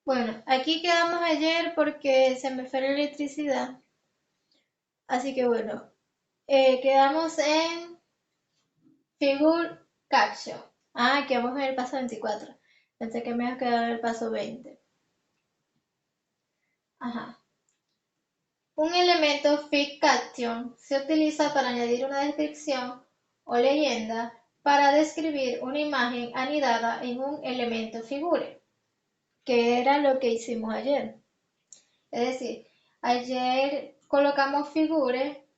Bueno, aquí quedamos ayer porque se me fue la electricidad. Así que bueno, quedamos en Figure Caption. Ah, que vamos en el paso 24. Pensé que me iba a quedar en el paso 20. Ajá. Un elemento Fig Caption se utiliza para añadir una descripción o leyenda para describir una imagen anidada en un elemento figure, que era lo que hicimos ayer. Es decir, ayer colocamos figure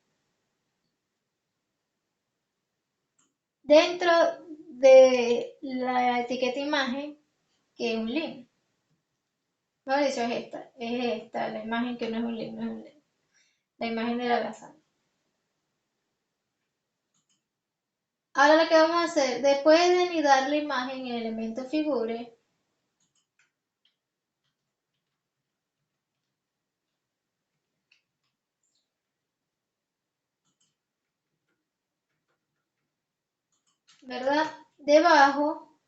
dentro de la etiqueta imagen, que es un link. No, de hecho es esta, la imagen que no es un link, no es un link. La imagen de la lasaña. Ahora lo que vamos a hacer, después de anidar la imagen en el elemento figure, ¿verdad? Debajo,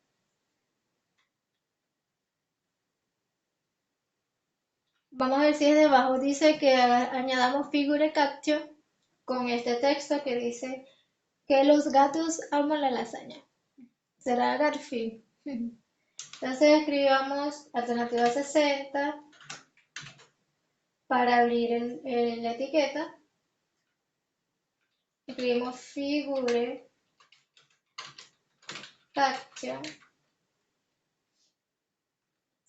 vamos a ver si es debajo, dice que añadamos figure caption con este texto que dice que los gatos aman la lasaña. Será Garfield. Entonces escribamos alternativa 60 para abrir la etiqueta. Escribimos figure caption.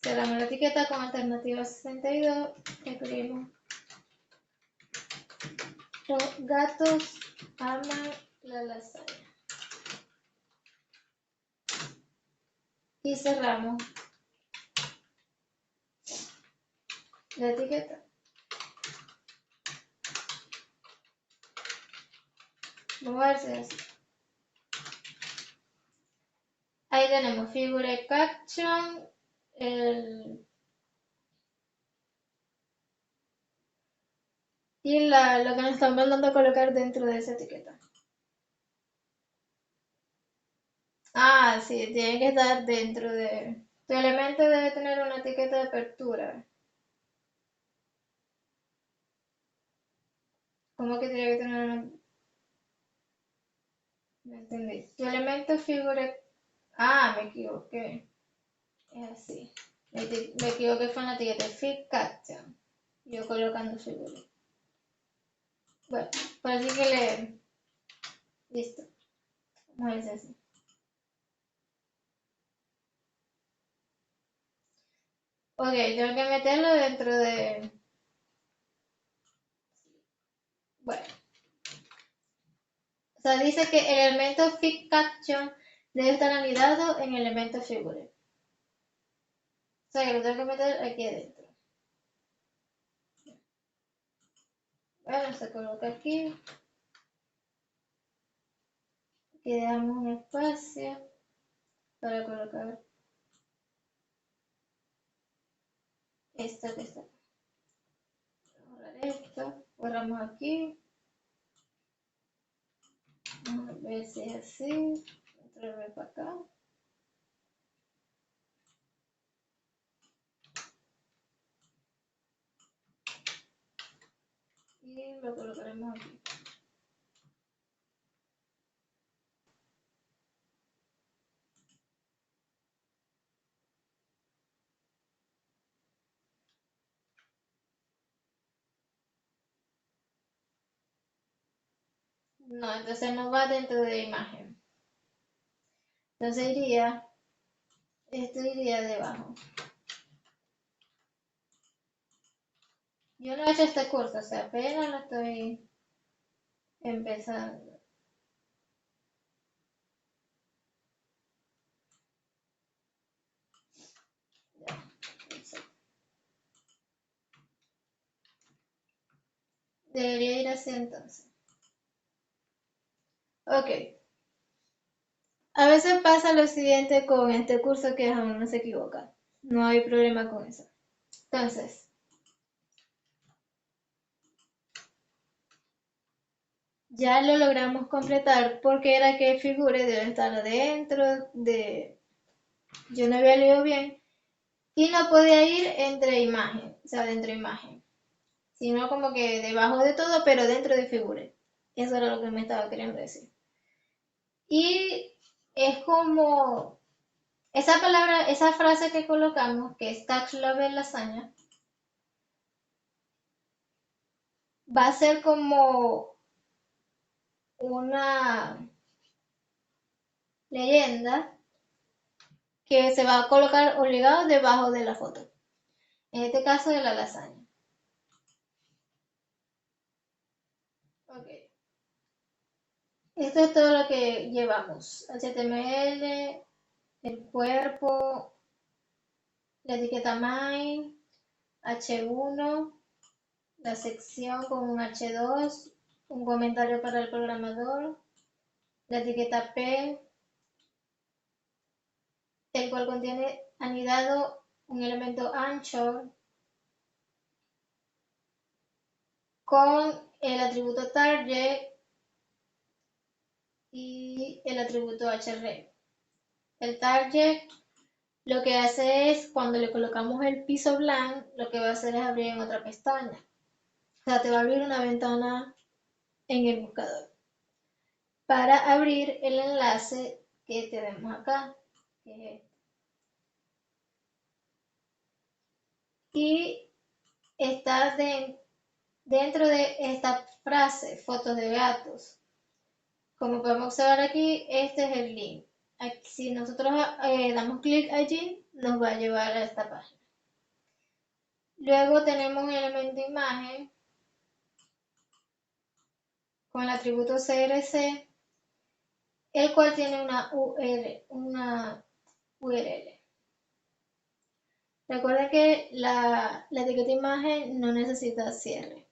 Cerramos la etiqueta con alternativa 62. Escribimos los gatos aman la lasaña. Y cerramos la etiqueta. Vamos a ver si es así. Ahí tenemos figure caption, y lo que nos están mandando a colocar dentro de esa etiqueta. Ah, sí, tiene que estar dentro de... Tu elemento debe tener una etiqueta de apertura. ¿Cómo que tiene que tener una...? No entendí. Tu elemento figure... Ah, me equivoqué. Es así. Me equivoqué con la etiqueta Fig Caption. Yo colocando figure. Bueno, por así que le... Listo. Vamos a ver si es así. Ok, tengo que meterlo dentro de... Bueno. O sea, dice que el elemento Fig Caption debe estar anidado en el elemento figure. O sea, que lo tengo que meter aquí adentro. Bueno, se coloca aquí. Aquí dejamos un espacio para colocar esto que está. Borrar esto. Borramos aquí. Vamos a ver si es así. Otra vez para acá. Y lo colocaremos aquí. No, entonces no va dentro de la imagen. Entonces iría, esto iría debajo. Yo no he hecho este curso, o sea, apenas lo estoy empezando. Ya, debería ir así entonces. Ok. A veces pasa lo siguiente con este curso que aún no se equivoca. No hay problema con eso. Entonces, ya lo logramos completar porque era que figure debe estar dentro de... Yo no había leído bien Y no podía ir entre imagen, o sea, dentro de imagen, sino como que debajo de todo, pero dentro de figure. Eso era lo que me estaba queriendo decir. Y es como esa palabra, esa frase que colocamos, que es Touch Love Lasaña, va a ser como una leyenda que se va a colocar obligado debajo de la foto. En este caso de la lasaña. Ok. Esto es todo lo que llevamos. HTML, el cuerpo, la etiqueta main, H1, la sección con un H2, un comentario para el programador, la etiqueta P, el cual contiene anidado un elemento ancho con el atributo target y el atributo href. El target lo que hace es, cuando le colocamos el piso blanco, lo que va a hacer es abrir en otra pestaña. O sea, te va a abrir una ventana en el buscador para abrir el enlace que tenemos acá, que es este. Y está dentro de esta frase, fotos de gatos. Como podemos observar aquí, este es el link. Aquí, si nosotros damos clic allí, nos va a llevar a esta página. Luego tenemos un elemento imagen con el atributo CRC, el cual tiene una URL. Recuerden que la etiqueta imagen no necesita cierre.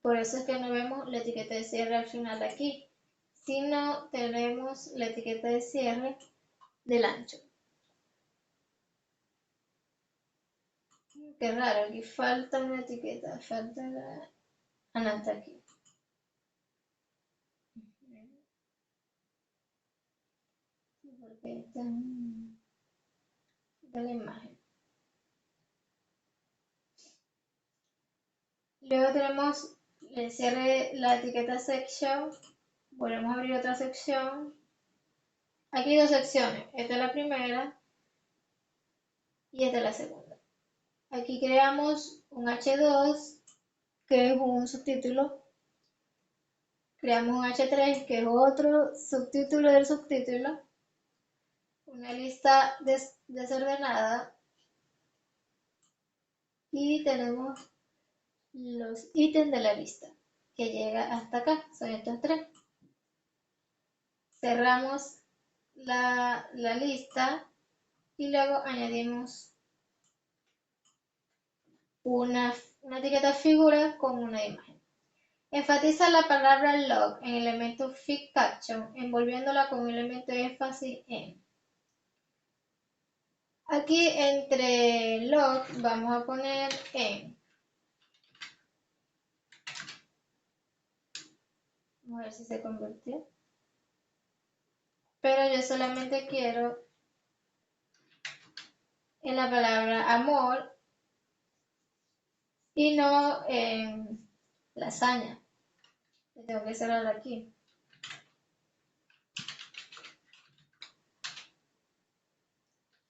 Por eso es que no vemos la etiqueta de cierre al final de aquí, sino tenemos la etiqueta de cierre del ancho. Qué raro, aquí falta una etiqueta, falta la... Ah, no, está aquí. Porque está en la imagen. Luego tenemos el cierre, la etiqueta section. Volvemos a abrir otra sección. Aquí hay dos secciones. Esta es la primera y esta es la segunda. Aquí creamos un H2, que es un subtítulo. Creamos un H3, que es otro subtítulo del subtítulo. Una lista desordenada. Y tenemos los ítems de la lista, que llega hasta acá. Son estos tres. Cerramos la lista y luego añadimos una etiqueta figura con una imagen. Enfatiza la palabra log en el elemento fig caption, envolviéndola con un elemento de énfasis en. Aquí entre log vamos a poner en. Vamos a ver si se convirtió. Pero yo solamente quiero en la palabra amor y no en lasaña. Tengo que cerrar aquí.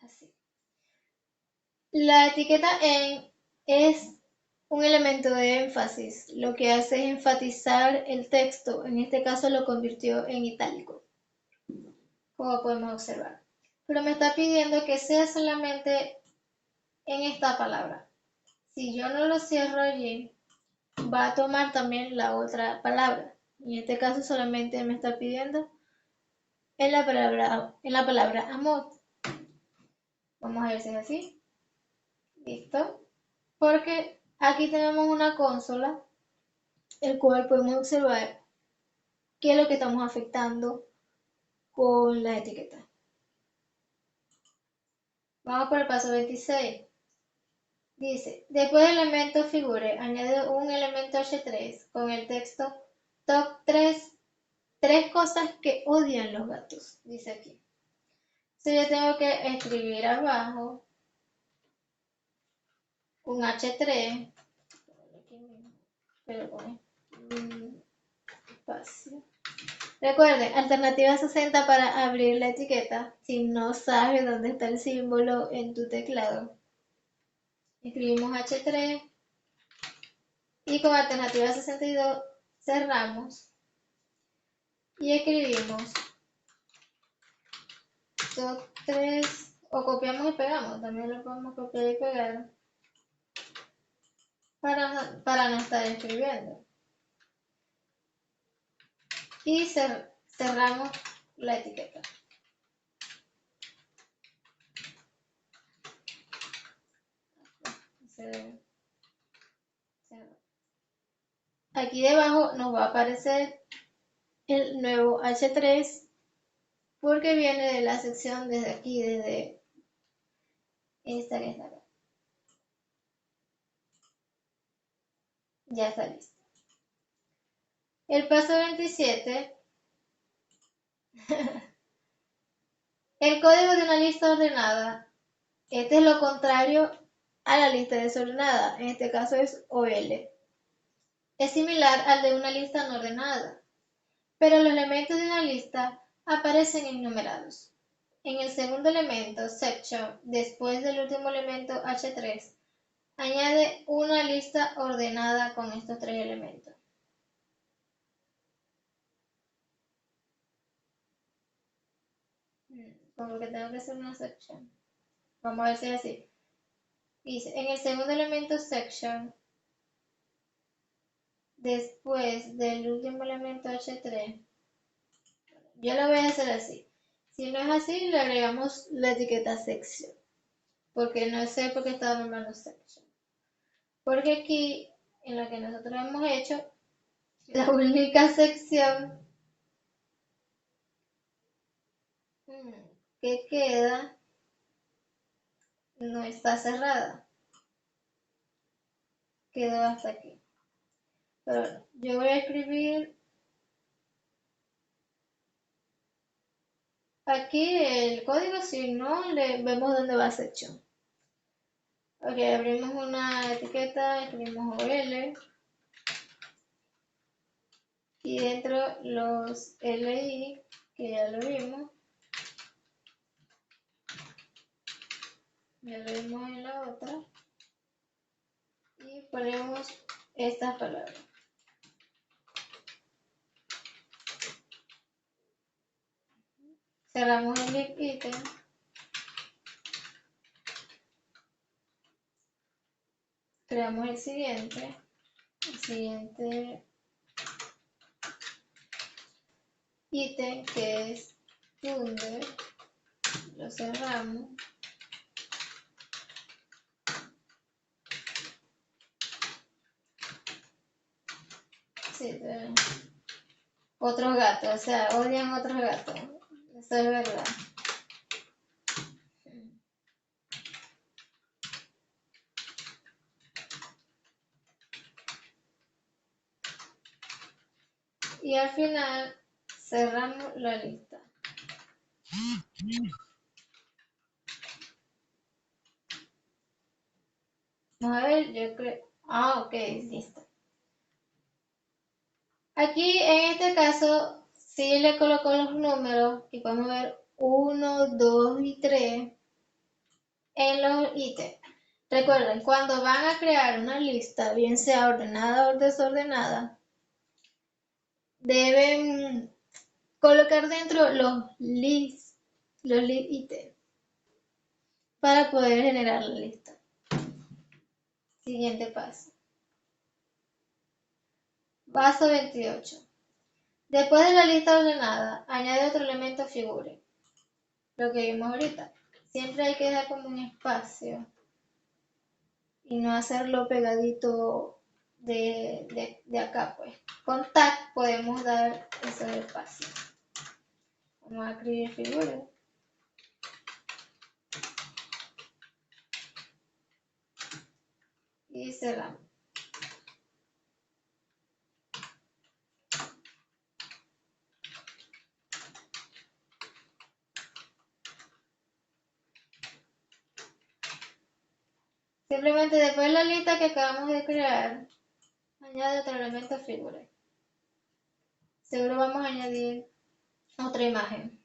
Así. La etiqueta en es un elemento de énfasis. Lo que hace es enfatizar el texto. En este caso lo convirtió en itálico, como podemos observar. Pero me está pidiendo que sea solamente en esta palabra. Si yo no lo cierro allí, va a tomar también la otra palabra. En este caso solamente me está pidiendo en la palabra amor. Vamos a ver si es así. Listo. Porque aquí tenemos una consola, el cual podemos observar qué es lo que estamos afectando con la etiqueta. Vamos por el paso 26. Dice, después del elemento figure, añade un elemento H3 con el texto top 3 cosas que odian los gatos, dice aquí. Entonces yo tengo que escribir abajo un H3, pero con espacio. Recuerden, alternativa 60 para abrir la etiqueta. Si no sabes dónde está el símbolo en tu teclado, escribimos H3 y con alternativa 62 cerramos y escribimos doc3 o copiamos y pegamos. También lo podemos copiar y pegar para no estar escribiendo. Y cerramos la etiqueta. Aquí debajo nos va a aparecer el nuevo H3 porque viene de la sección desde aquí, desde esta que está acá. Ya está listo. El paso 27. El código de una lista ordenada. Este es lo contrario a la lista desordenada. En este caso es OL. Es similar al de una lista no ordenada, pero los elementos de una lista aparecen enumerados. En el segundo elemento, section, después del último elemento H3, añade una lista ordenada con estos tres elementos. Como que tengo que hacer una section. Vamos a ver si es así. Dice, en el segundo elemento section, después del último elemento H3, yo lo voy a hacer así. Si no es así, le agregamos la etiqueta section. Porque no sé por qué estaba nombrando section. Porque aquí, en lo que nosotros hemos hecho, la única sección que queda no está cerrada. Quedó hasta aquí. Pero yo voy a escribir aquí el código, si no, le vemos dónde va section. Ok, abrimos una etiqueta, escribimos OL y dentro los LI, que ya lo vimos en la otra, y ponemos estas palabras. Cerramos el ítem. Creamos el siguiente ítem que es Thunder, lo cerramos. Sí, otros gatos, o sea, odian otros gatos, eso es verdad. Y al final cerramos la lista. Vamos a ver, yo creo. Ok, listo. Aquí en este caso, sí le coloco los números y podemos ver 1, 2 y 3 en los ítems. Recuerden, cuando van a crear una lista, bien sea ordenada o desordenada, deben colocar dentro los list ítems para poder generar la lista. Siguiente paso. Paso 28. Después de la lista ordenada, añade otro elemento figure. Lo que vimos ahorita. Siempre hay que dejar como un espacio y no hacerlo pegadito de acá, pues. Con tag podemos dar esos espacios. Vamos a escribir figure. Y cerramos. Simplemente después de la lista que acabamos de crear, añade otro elemento figura. Seguro vamos a añadir otra imagen.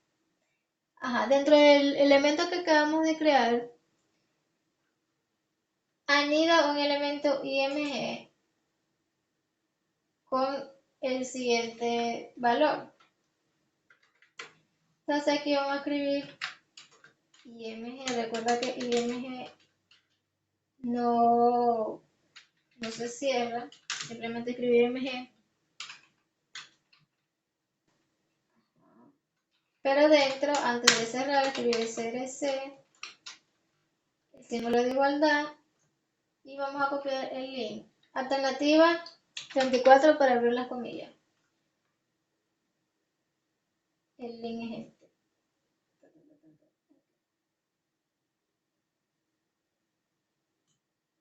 Ajá, dentro del elemento que acabamos de crear, anida un elemento IMG con el siguiente valor. Entonces aquí vamos a escribir IMG. Recuerda que IMG no se cierra, simplemente escribir IMG. Pero dentro, antes de cerrar, escribir CRC, el símbolo de igualdad, y vamos a copiar el link. Alternativa 34 para abrir las comillas. El link es este.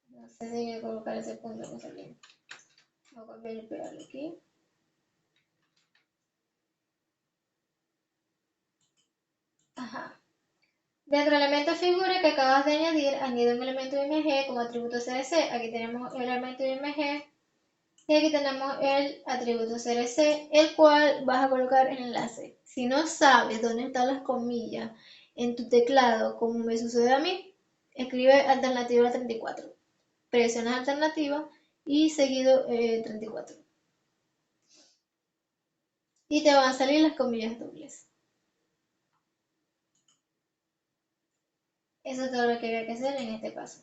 No sé si voy a colocar ese punto con ese link. Voy a copiar y pegarlo aquí. Ajá. Dentro del elemento figura que acabas de añadir, añade un elemento IMG como atributo CRC. Aquí tenemos el elemento IMG y aquí tenemos el atributo CRC, el cual vas a colocar el enlace. Si no sabes dónde están las comillas en tu teclado, como me sucede a mí, escribe alternativa 34. Presionas alternativa y seguido 34. Y te van a salir las comillas dobles. Eso es todo lo que había que hacer en este paso.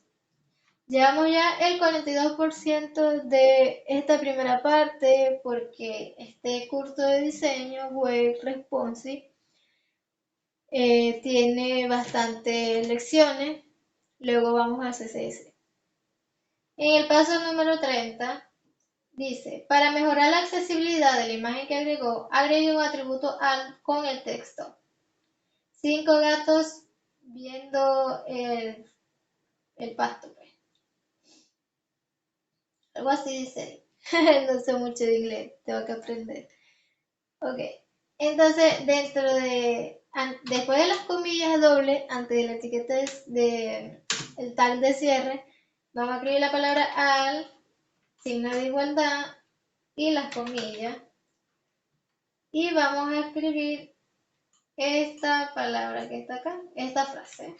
Llevamos ya el 42% de esta primera parte porque este curso de diseño web responsive tiene bastantes lecciones. Luego vamos a CSS. En el paso número 30 dice, para mejorar la accesibilidad de la imagen que agregó, agregue un atributo al con el texto. 5 gatos viendo el pasto. Pues. Algo así dice. No sé mucho de inglés, tengo que aprender. Ok, entonces después de las comillas dobles, antes de la etiqueta el tag de cierre, vamos a escribir la palabra al, signo de igualdad y las comillas. Y vamos a escribir esta palabra que está acá, esta frase.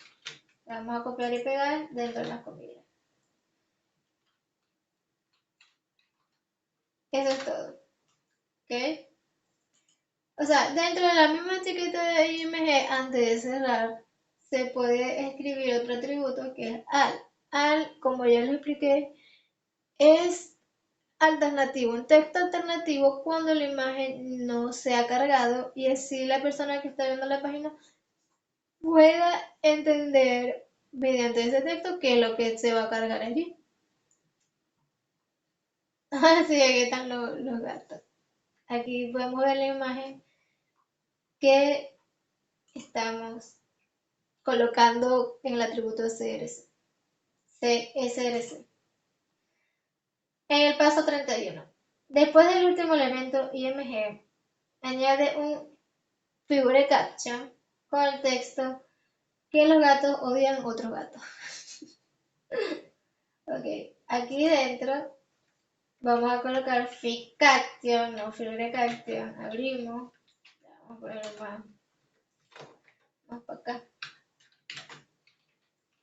La vamos a copiar y pegar dentro de las comillas. Eso es todo. ¿Ok? O sea, dentro de la misma etiqueta de IMG, antes de cerrar, se puede escribir otro atributo que es al. Al, como ya lo expliqué, es alternativo, un texto alternativo cuando la imagen no se ha cargado y así la persona que está viendo la página pueda entender mediante ese texto qué es lo que se va a cargar allí. Así aquí están los gatos. Aquí podemos ver la imagen que estamos colocando en el atributo CSRC. En el paso 31. Después del último elemento IMG, añade un figure caption con el texto que los gatos odian otros gatos. Ok, aquí dentro vamos a colocar fig caption, no figure caption. Abrimos. Vamos a ponerlo más para acá.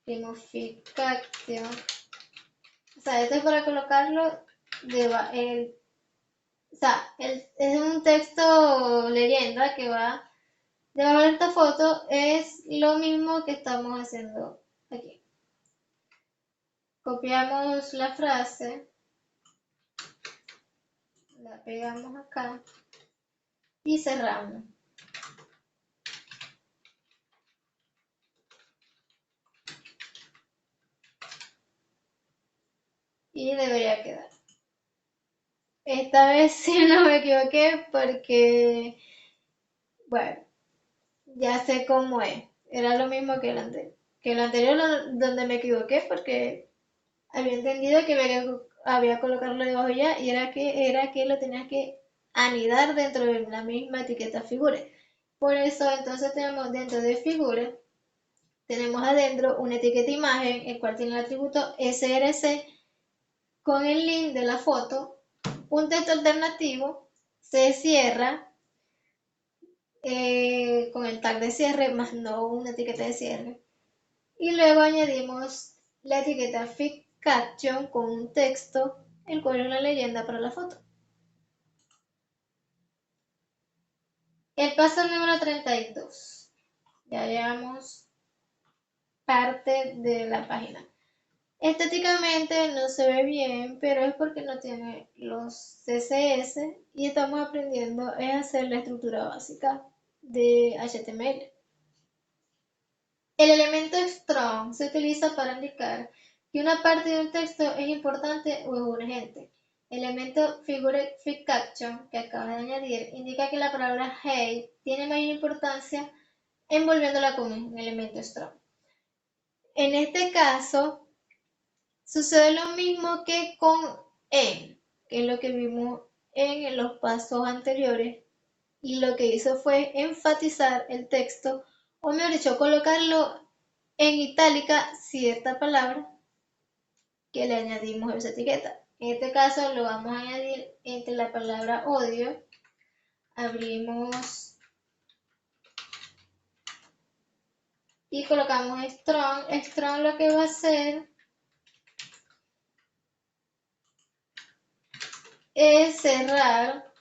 Abrimos fig caption. O sea, esto es para colocarlo es un texto leyenda que va debajo de esta foto, es lo mismo que estamos haciendo aquí. Copiamos la frase, la pegamos acá y cerramos. Y debería quedar. Esta vez sí no me equivoqué porque, bueno, ya sé cómo es. Era lo mismo que el anterior. Que el anterior donde me equivoqué porque había entendido que había colocarlo debajo ya y era que lo tenías que anidar dentro de la misma etiqueta figure. Por eso entonces tenemos dentro de figure tenemos adentro una etiqueta imagen, el cual tiene el atributo src con el link de la foto, un texto alternativo, se cierra con el tag de cierre, más no una etiqueta de cierre. Y luego añadimos la etiqueta Fit Caption con un texto, el cual es una leyenda para la foto. El paso número 32. Ya llevamos parte de la página. Estéticamente no se ve bien, pero es porque no tiene los CSS y estamos aprendiendo a hacer la estructura básica de HTML. El elemento strong se utiliza para indicar que una parte de un texto es importante o es urgente. El elemento figure fit caption que acabas de añadir indica que la palabra hey tiene mayor importancia envolviéndola con un elemento strong. En este caso, sucede lo mismo que con en, que es lo que vimos en los pasos anteriores, y lo que hizo fue enfatizar el texto, o mejor dicho, colocarlo en itálica cierta palabra que le añadimos a esa etiqueta. En este caso lo vamos a añadir entre la palabra odio. Abrimos y colocamos strong. Strong lo que va a hacer es cerrar,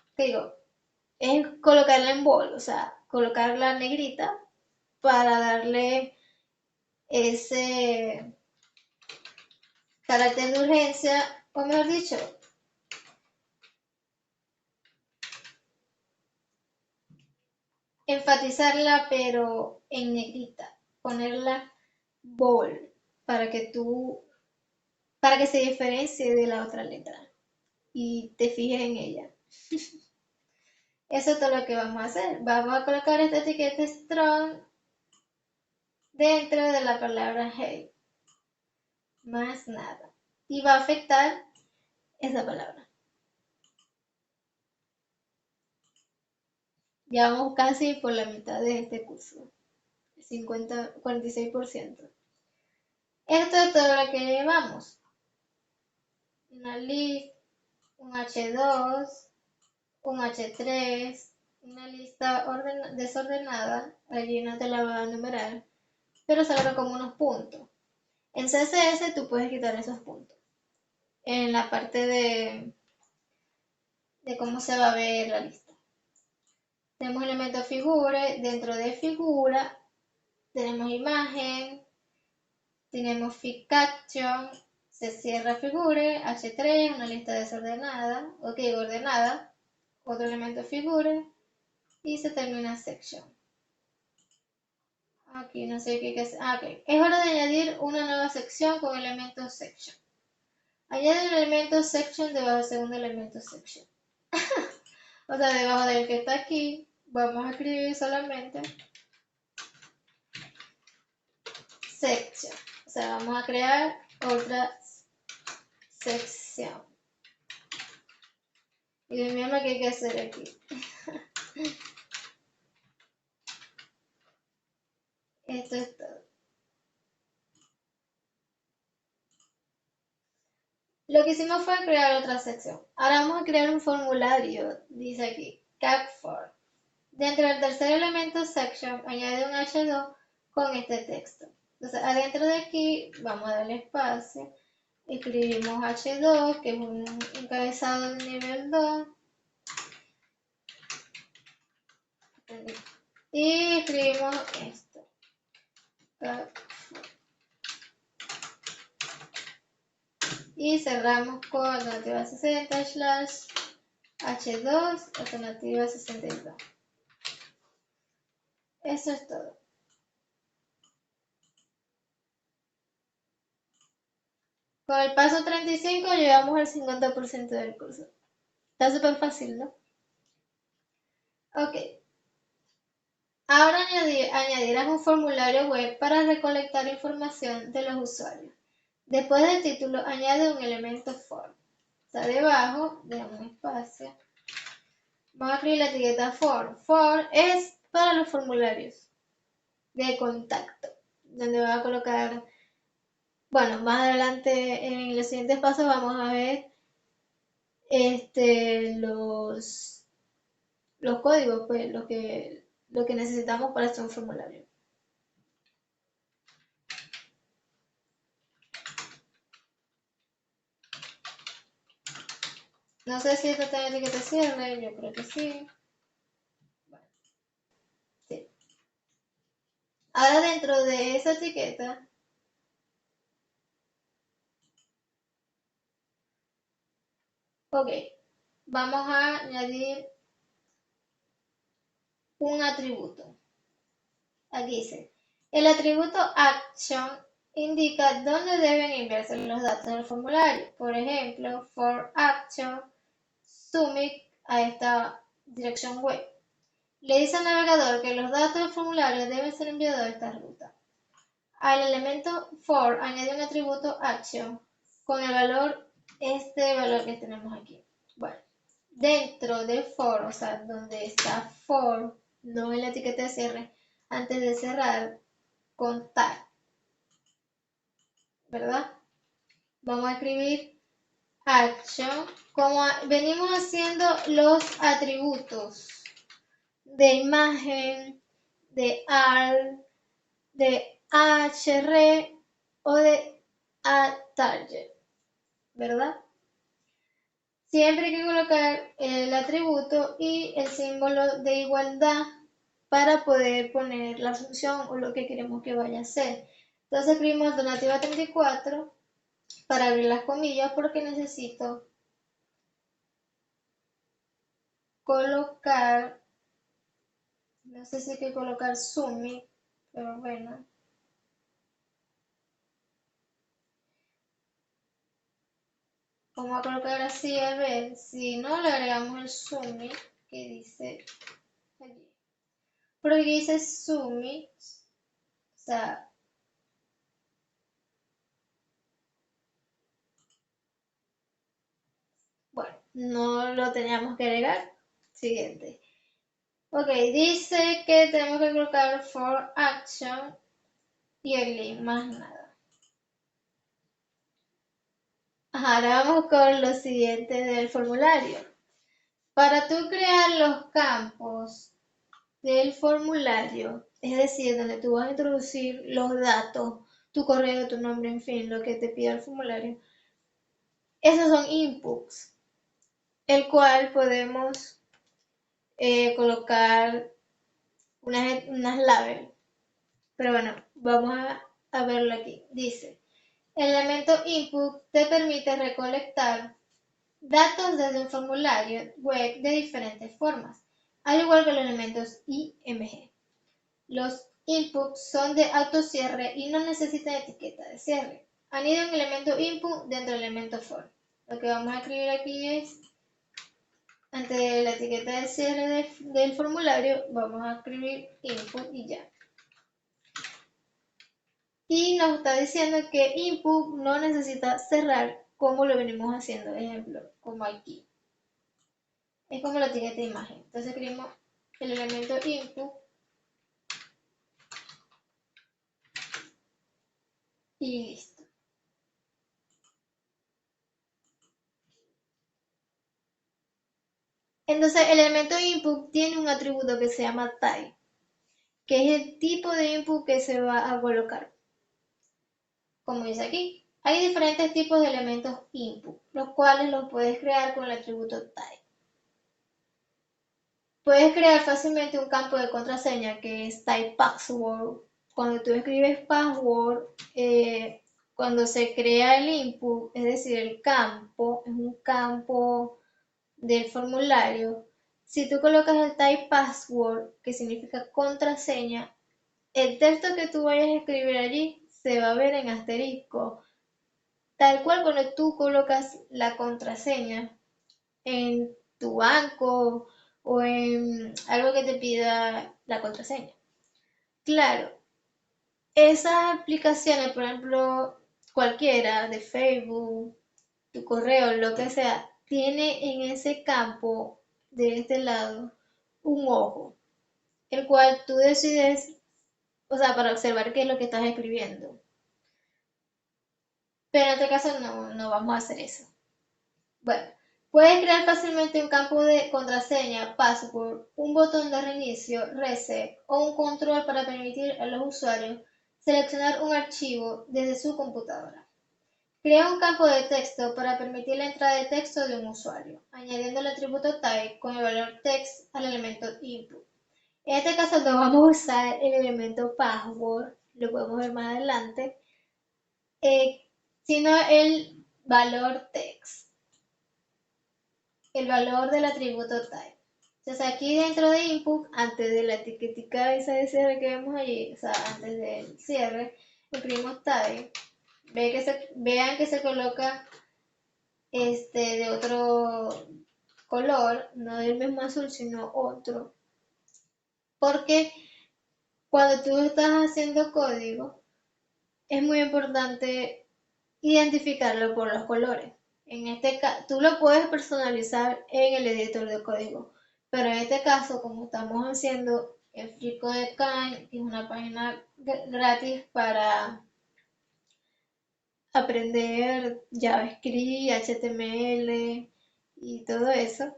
es colocarla en bold, o sea, colocarla negrita para darle ese carácter de urgencia, o mejor dicho, enfatizarla pero en negrita, ponerla bold para que se diferencie de la otra letra y te fijes en ella. Eso es todo lo que vamos a hacer. Vamos a colocar esta etiqueta strong dentro de la palabra hey. Más nada. Y va a afectar esa palabra. Ya vamos casi por la mitad de este curso. 46%. Esto es todo lo que llevamos. Una lista, un H2, un H3, una lista desordenada. Allí no te la va a enumerar, pero solo como unos puntos. En CSS tú puedes quitar esos puntos. En la parte de cómo se va a ver la lista. Tenemos elemento figure, dentro de figura tenemos imagen, tenemos fit caption, se cierra figure, H3, una lista desordenada, ordenada, otro elemento figure y se termina section. Aquí no sé qué es. Ok. Es hora de añadir una nueva sección con elemento section. Añade un elemento section debajo del segundo elemento section. O sea, debajo del que está aquí, vamos a escribir solamente section. O sea, vamos a crear otra sección. Y Dios mío, ¿qué hay que hacer aquí? Esto es todo. Lo que hicimos fue crear otra sección. Ahora vamos a crear un formulario, dice aquí, CAC4. Dentro del tercer elemento section, añade un H2 con este texto. Entonces, adentro de aquí, vamos a darle espacio. Escribimos H2, que es un encabezado de nivel 2. Y escribimos esto. Y cerramos con alternativa 60 slash H2 alternativa 62. Eso es todo. Con el paso 35 llegamos al 50% del curso. Está súper fácil, ¿no? Ok. Ahora añadirás un formulario web para recolectar información de los usuarios. Después del título, añade un elemento form. Está debajo, dejamos un espacio. Vamos a escribir la etiqueta form. Form es para los formularios de contacto. donde va a colocar, bueno, más adelante en los siguientes pasos vamos a ver los códigos, pues lo que necesitamos para hacer un formulario. No sé si esto tiene etiqueta cierre, yo creo que sí. Bueno, sí. Ahora dentro de esa etiqueta, ok, vamos a añadir un atributo. Aquí dice, el atributo action indica dónde deben enviarse los datos del formulario. Por ejemplo, for action submit a esta dirección web. Le dice al navegador que los datos del formulario deben ser enviados a esta ruta. Al elemento for añade un atributo action con el valor, este valor que tenemos aquí. Bueno, dentro de for, o sea, donde está for, no en la etiqueta de cierre, antes de cerrar, con tag, ¿verdad? Vamos a escribir action, como venimos haciendo los atributos de imagen, de AR, de HR o de target, ¿verdad? Siempre hay que colocar el atributo y el símbolo de igualdad para poder poner la función o lo que queremos que vaya a ser. Entonces escribimos donativa 34 para abrir las comillas porque necesito colocar, no sé si hay que colocar Sumi, pero bueno. Vamos a colocar así a ver, si no le agregamos el Sumi que dice allí. Porque aquí dice Sumi, o sea, bueno, no lo teníamos que agregar. Siguiente. Ok, dice que tenemos que colocar for action y el link, más nada. Ahora vamos con lo siguiente del formulario. Para tú crear los campos del formulario, es decir, donde tú vas a introducir los datos, tu correo, tu nombre, en fin, lo que te pida el formulario, esos son inputs, el cual podemos colocar unas labels. Pero bueno, vamos a verlo aquí. Dice, el elemento input te permite recolectar datos desde un formulario web de diferentes formas, al igual que los elementos IMG. Los inputs son de autocierre y no necesitan etiqueta de cierre. Anida un elemento input dentro del elemento for. Lo que vamos a escribir aquí es, ante la etiqueta de cierre del formulario, vamos a escribir input y ya. Y nos está diciendo que input no necesita cerrar como lo venimos haciendo, ejemplo, como aquí. Es como la etiqueta de imagen. Entonces escribimos el elemento input y listo. Entonces el elemento input tiene un atributo que se llama type, que es el tipo de input que se va a colocar. Como dice aquí, hay diferentes tipos de elementos input, los cuales los puedes crear con el atributo type. Puedes crear fácilmente un campo de contraseña que es type password. Cuando tú escribes password, cuando se crea el input, es decir, el campo, es un campo del formulario. Si tú colocas el type password, que significa contraseña, el texto que tú vayas a escribir allí se va a ver en asterisco. Tal cual cuando tú colocas la contraseña en tu banco o en algo que te pida la contraseña. Claro, esas aplicaciones, por ejemplo, cualquiera de Facebook, tu correo, lo que sea, tiene en ese campo de este lado un ojo, el cual tú decides o sea, para observar qué es lo que estás escribiendo. Pero en este caso no vamos a hacer eso. Bueno, puedes crear fácilmente un campo de contraseña, password, un botón de reinicio, reset o un control para permitir a los usuarios seleccionar un archivo desde su computadora. Crea un campo de texto para permitir la entrada de texto de un usuario, añadiendo el atributo type con el valor text al elemento input. En este caso no vamos a usar el elemento password, lo podemos ver más adelante, sino el valor text, el valor del atributo type. Entonces aquí dentro de input, antes de la etiquetica esa de cierre que vemos allí, o sea, antes del cierre, imprimimos type. Vean que se coloca de otro color, no del mismo azul, sino otro. Porque cuando tú estás haciendo código, es muy importante identificarlo por los colores. En este caso, tú lo puedes personalizar en el editor de código, pero en este caso, como estamos haciendo el FreeCodeCamp, que es una página gratis para aprender JavaScript, HTML y todo eso,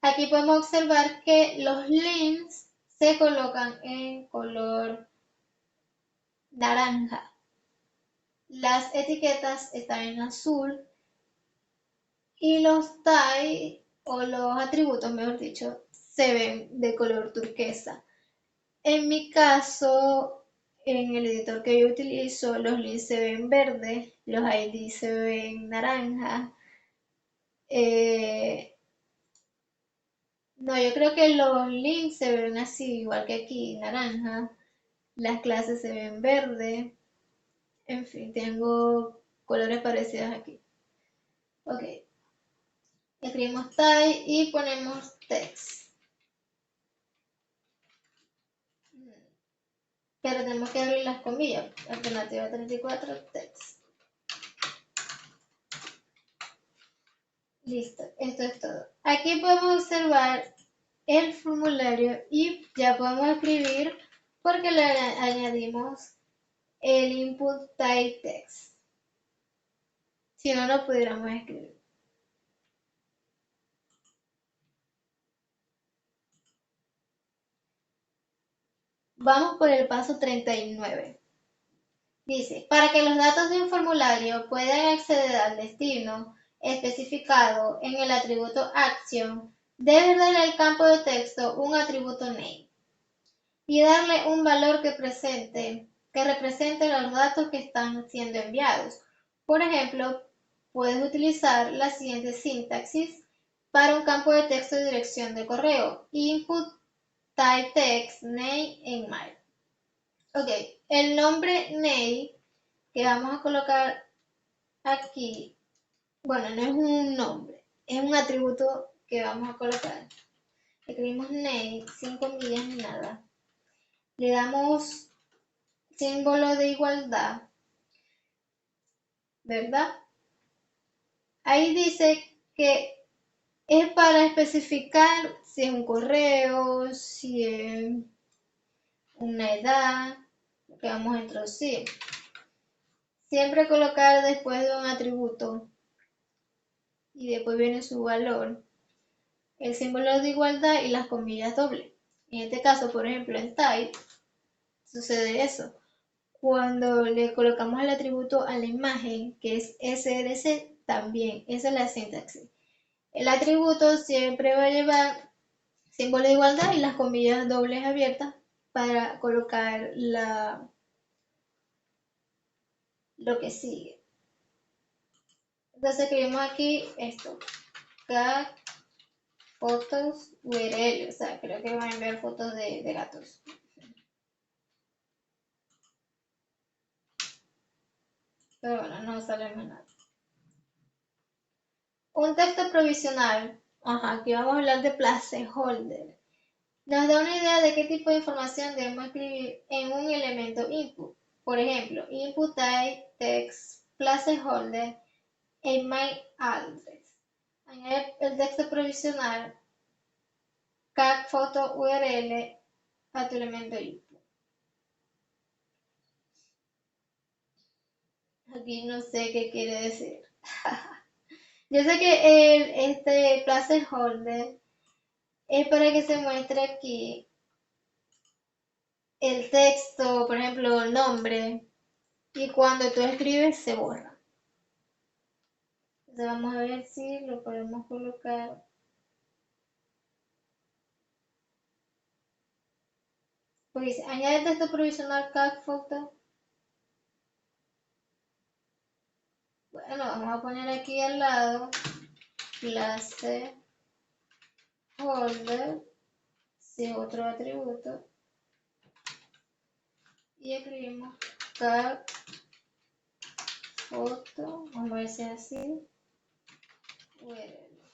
aquí podemos observar que los links se colocan en color naranja. Las etiquetas están en azul y los tags o los atributos, mejor dicho, se ven de color turquesa. En mi caso, en el editor que yo utilizo, los links se ven verdes, los ID se ven naranja. No, yo creo que los links se ven así, igual que aquí, naranja. Las clases se ven verde. En fin, tengo colores parecidos aquí. Ok, escribimos type y ponemos text. Pero tenemos que abrir las comillas. Alternativa 34, text. Listo, esto es todo. Aquí podemos observar el formulario y ya podemos escribir porque le añadimos el input type text. Si no, no pudiéramos escribir. Vamos por el paso 39. Dice, para que los datos de un formulario puedan acceder al destino especificado en el atributo action, debes darle al campo de texto un atributo name y darle un valor que represente los datos que están siendo enviados. Por ejemplo, puedes utilizar la siguiente sintaxis para un campo de texto de dirección de correo: input type text name en mail. Ok, el nombre name que vamos a colocar aquí, bueno, no es un nombre, es un atributo que vamos a colocar. Escribimos name, sin comillas ni nada. Le damos símbolo de igualdad, ¿verdad? Ahí dice que es para especificar si es un correo, si es una edad, lo que vamos a introducir. Siempre colocar después de un atributo y después viene su valor, el símbolo de igualdad y las comillas dobles. En este caso, por ejemplo, en type, sucede eso. Cuando le colocamos el atributo a la imagen, que es src, también, esa es la sintaxis. El atributo siempre va a llevar símbolo de igualdad y las comillas dobles abiertas para colocar lo que sigue. Entonces escribimos aquí esto, cat fotos URL, o sea, creo que van a enviar fotos de gatos. Pero bueno, no sale más nada. Un texto provisional, aquí vamos a hablar de placeholder. Nos da una idea de qué tipo de información debemos escribir en un elemento input. Por ejemplo, input type text placeholder email address. Añade el texto provisional cat photo URL a tu elemento input. Aquí no sé qué quiere decir. Yo sé que este placeholder es para que se muestre aquí el texto, por ejemplo, el nombre, y cuando tú escribes se borra. Entonces vamos a ver si lo podemos colocar. Pues dice, añade texto provisional cat photo. Bueno, vamos a poner aquí al lado placeholder, si es otro atributo, y escribimos cat photo, vamos a ver si es así, URL.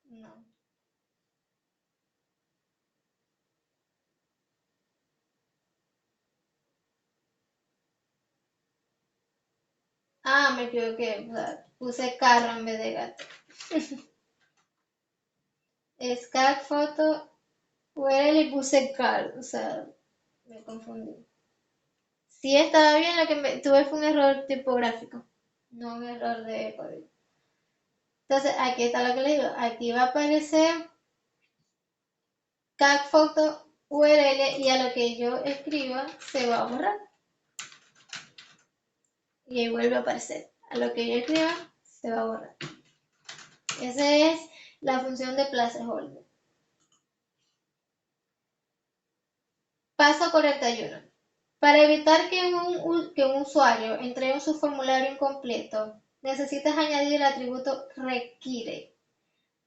No. Ah, me equivoqué, o sea, puse carro en vez de gato. Es cat photo URL y puse car, o sea, me confundí. Sí estaba bien, lo que tuve fue un error tipográfico, no un error de código. Entonces, aquí está lo que le digo, aquí va a aparecer cat photo URL y a lo que yo escriba se va a borrar. Y ahí vuelve a aparecer. A lo que yo escriba se va a borrar. Esa es la función de placeholder. Paso 41. Para evitar que un usuario entregue su formulario incompleto, necesitas añadir el atributo requiere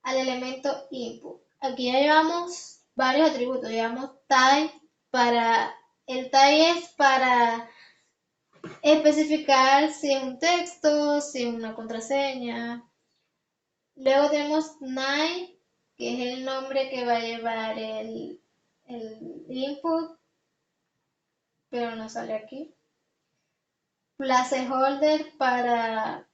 al elemento input. Aquí ya llevamos varios atributos. Llevamos type para... El type es para especificar si es un texto, si es una contraseña. Luego tenemos name, que es el nombre que va a llevar el input, pero no sale aquí. Placeholder para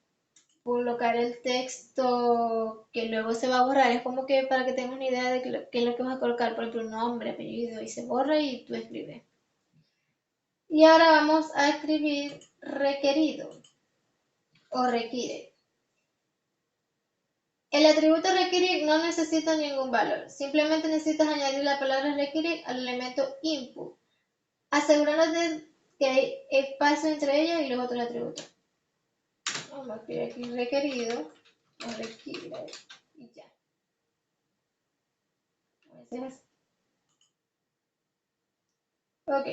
colocar el texto que luego se va a borrar. Es como que para que tengas una idea de qué es lo que vas a colocar, por ejemplo, nombre, apellido, y se borra y tú escribes. Y ahora vamos a escribir requerido o requiere. El atributo requerir no necesita ningún valor, simplemente necesitas añadir la palabra requerir al elemento input, asegurándote que hay espacio entre ellos y los otros atributos. Vamos a escribir aquí requerido o requiere y ya. Ok,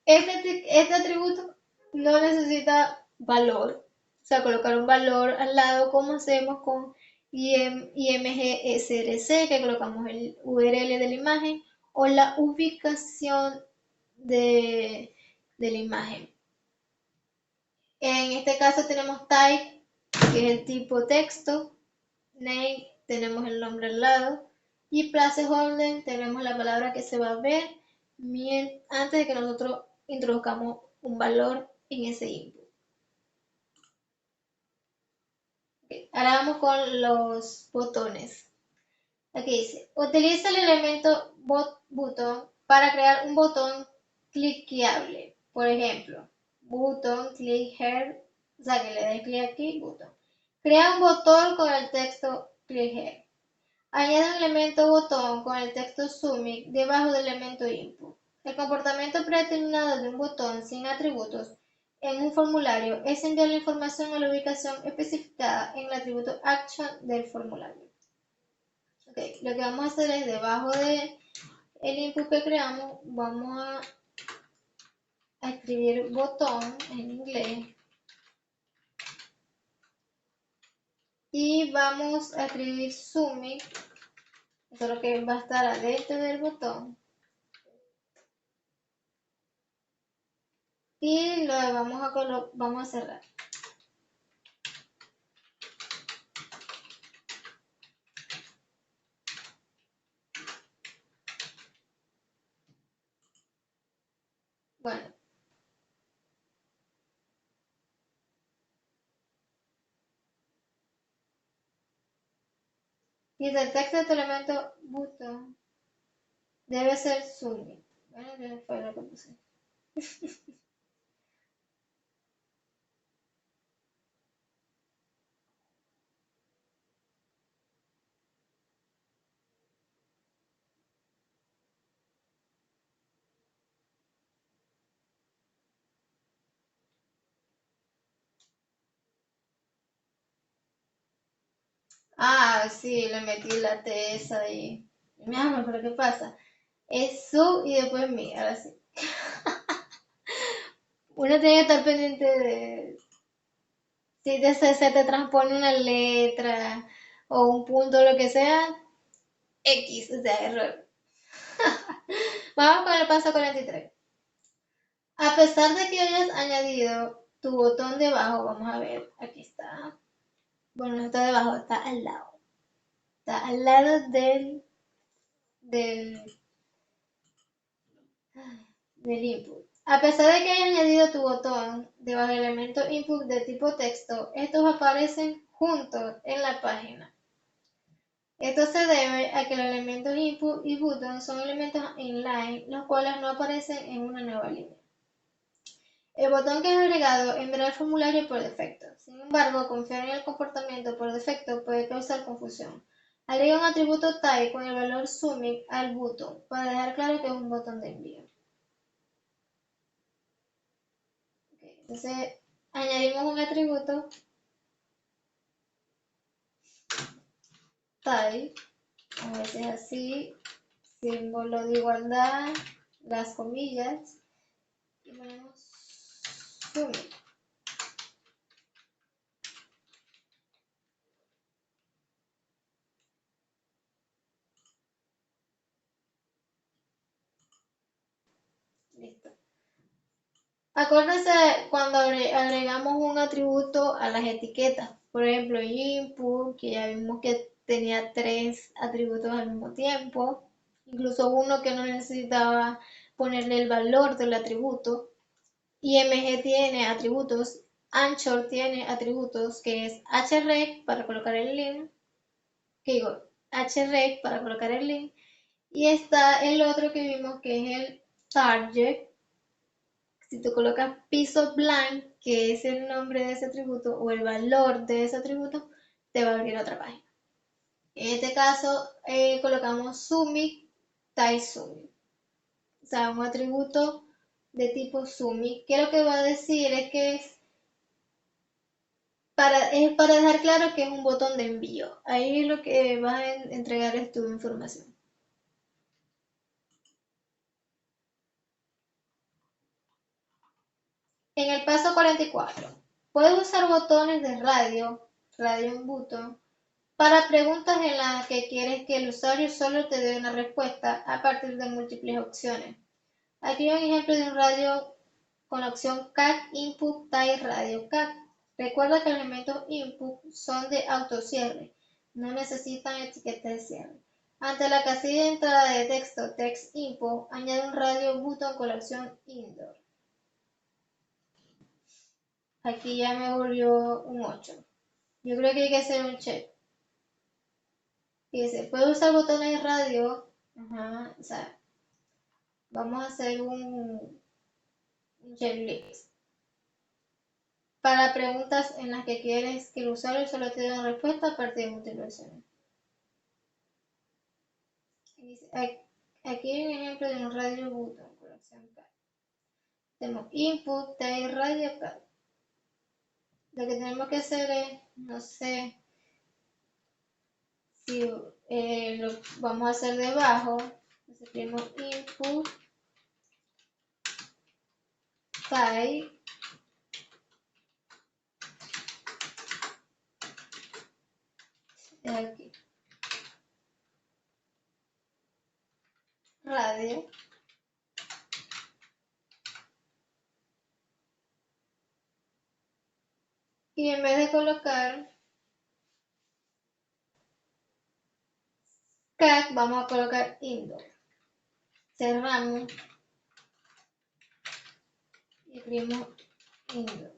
este atributo no necesita valor, o sea, colocar un valor al lado como hacemos con IMG que colocamos el URL de la imagen o la ubicación de la imagen. En este caso tenemos type, que es el tipo texto, name, tenemos el nombre al lado, y placeholder, tenemos la palabra que se va a ver antes de que nosotros introduzcamos un valor en ese input. Okay. Ahora vamos con los botones. Aquí dice, utiliza el elemento button para crear un botón cliqueable. Por ejemplo, button, click here, o sea que le des clic aquí, button. Crea un botón con el texto click here. Añade un elemento botón con el texto summit debajo del elemento input. El comportamiento predeterminado de un botón sin atributos en un formulario es enviar la información a la ubicación especificada en el atributo action del formulario. Okay, lo que vamos a hacer es debajo del input que creamos, vamos a escribir botón en inglés y vamos a escribir summit, eso es lo que va a estar adentro del botón. Y lo vamos a cerrar. Bueno, y del texto de tu elemento button debe ser summit. Bueno, que fue lo que puse. Ah, sí, le metí la T esa ahí. Mi amor, pero ¿qué pasa? Es su y después mi, ahora sí. Uno tiene que estar pendiente de si se te transpone una letra o un punto, lo que sea, X, o sea, error. Vamos con el paso 43. A pesar de que hayas añadido tu botón debajo, vamos a ver, aquí está. Bueno, no está debajo, está al lado. Está al lado del, del input. A pesar de que hayas añadido tu botón debajo del elemento input de tipo texto, estos aparecen juntos en la página. Esto se debe a que los elementos input y button son elementos inline, los cuales no aparecen en una nueva línea. El botón que es agregado enviará el formulario por defecto. Sin embargo, confiar en el comportamiento por defecto puede causar confusión. Agrega un atributo type con el valor submit al botón para dejar claro que es un botón de envío. Okay, entonces, añadimos un atributo type, a veces así, símbolo de igualdad, las comillas, y ponemos submit. Listo. Acuérdense cuando agregamos un atributo a las etiquetas, por ejemplo, input, que ya vimos que tenía 3 atributos al mismo tiempo, incluso uno que no necesitaba ponerle el valor del atributo. IMG tiene atributos, Anchor tiene atributos que es href para colocar el link, que digo, href para colocar el link, y está el otro que vimos que es el target. Si tú colocas piso blank, que es el nombre de ese atributo o el valor de ese atributo, te va a abrir otra página. En este caso, colocamos submit, type submit. O sea, un atributo de tipo submit. Que lo que va a decir es que es para dejar claro que es un botón de envío. Ahí es lo que vas a entregar es tu información. En el paso 44, puedes usar botones de radio button, para preguntas en las que quieres que el usuario solo te dé una respuesta a partir de múltiples opciones. Aquí hay un ejemplo de un radio con la opción CAC Input Type Radio CAC. Recuerda que los elementos input son de autocierre, no necesitan etiqueta de cierre. Ante la casilla de entrada de texto Text Input, añade un radio button con la opción Indoor. Aquí ya me volvió un 8. Yo creo que hay que hacer un check. Dice, puede usar botones de radio. Ajá, o sea, vamos a hacer un checklist. Para preguntas en las que quieres que el usuario solo te dé una respuesta a partir de multiplicaciones. Dice, aquí hay un ejemplo de un radio button con la opción K. Tenemos input, type radio K. Lo que tenemos que hacer es, no sé si lo vamos a hacer debajo. Entonces tenemos input, type, aquí, radio. Y en vez de colocar CAC, vamos a colocar indoor. Cerramos y escribimos indoor.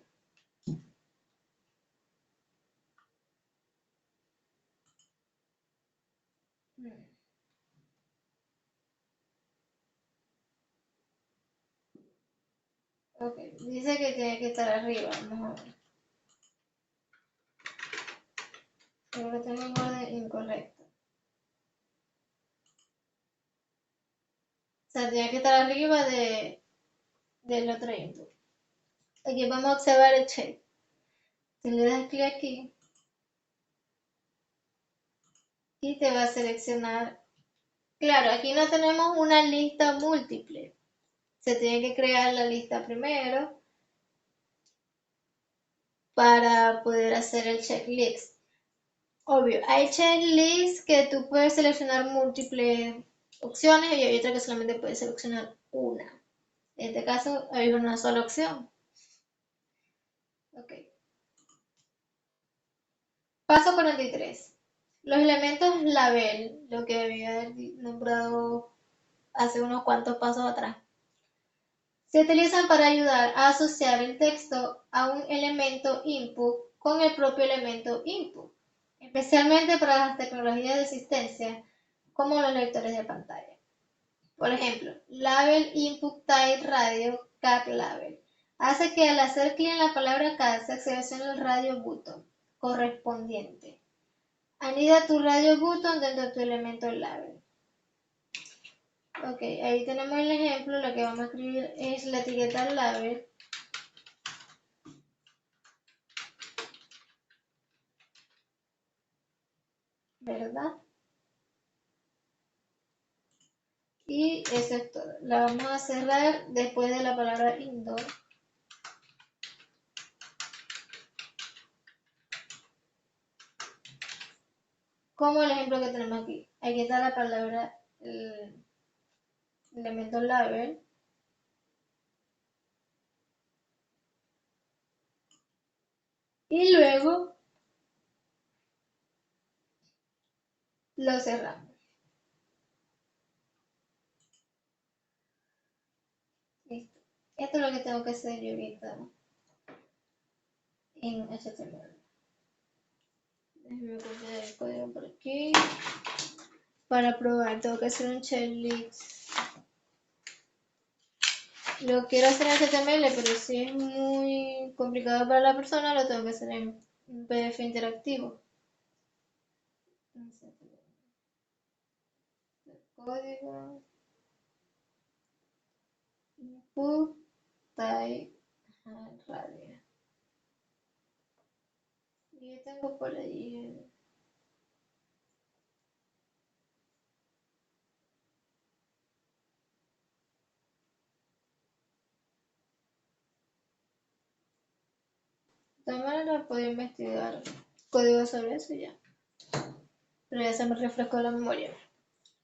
Ok, dice que tiene que estar arriba, vamos a ver. Creo que tengo un orden incorrecto. O sea, tiene que estar arriba del otro input. Aquí vamos a observar el check. Si le das clic aquí, y te va a seleccionar. Claro, aquí no tenemos una lista múltiple. Se tiene que crear la lista primero para poder hacer el checklist. Obvio, hay checklists que tú puedes seleccionar múltiples opciones y hay otra que solamente puedes seleccionar una. En este caso hay una sola opción. Ok. Paso 43. Los elementos label, lo que había nombrado hace unos cuantos pasos atrás, se utilizan para ayudar a asociar el texto a un elemento input con el propio elemento input, especialmente para las tecnologías de asistencia como los lectores de pantalla. Por ejemplo, Label Input Type Radio Cat Label hace que al hacer clic en la palabra cat se seleccione el radio button correspondiente. Anida tu radio button dentro de tu elemento label. Ok, ahí tenemos el ejemplo. Lo que vamos a escribir es la etiqueta label. ¿Verdad? Y eso es todo. La vamos a cerrar después de la palabra indoor. Como el ejemplo que tenemos aquí. Aquí está la palabra, el elemento label. Y luego lo cerramos. Listo. Esto es lo que tengo que hacer yo ahorita en HTML. Déjenme copiar el código por aquí. Para probar, tengo que hacer un checklist. Lo quiero hacer en HTML, pero si es muy complicado para la persona, lo tengo que hacer en un PDF interactivo. Código. Input. Type. Radio. Y yo tengo por ahí. De todas maneras, puedo investigar código sobre eso ya. Pero ya se me refrescó la memoria.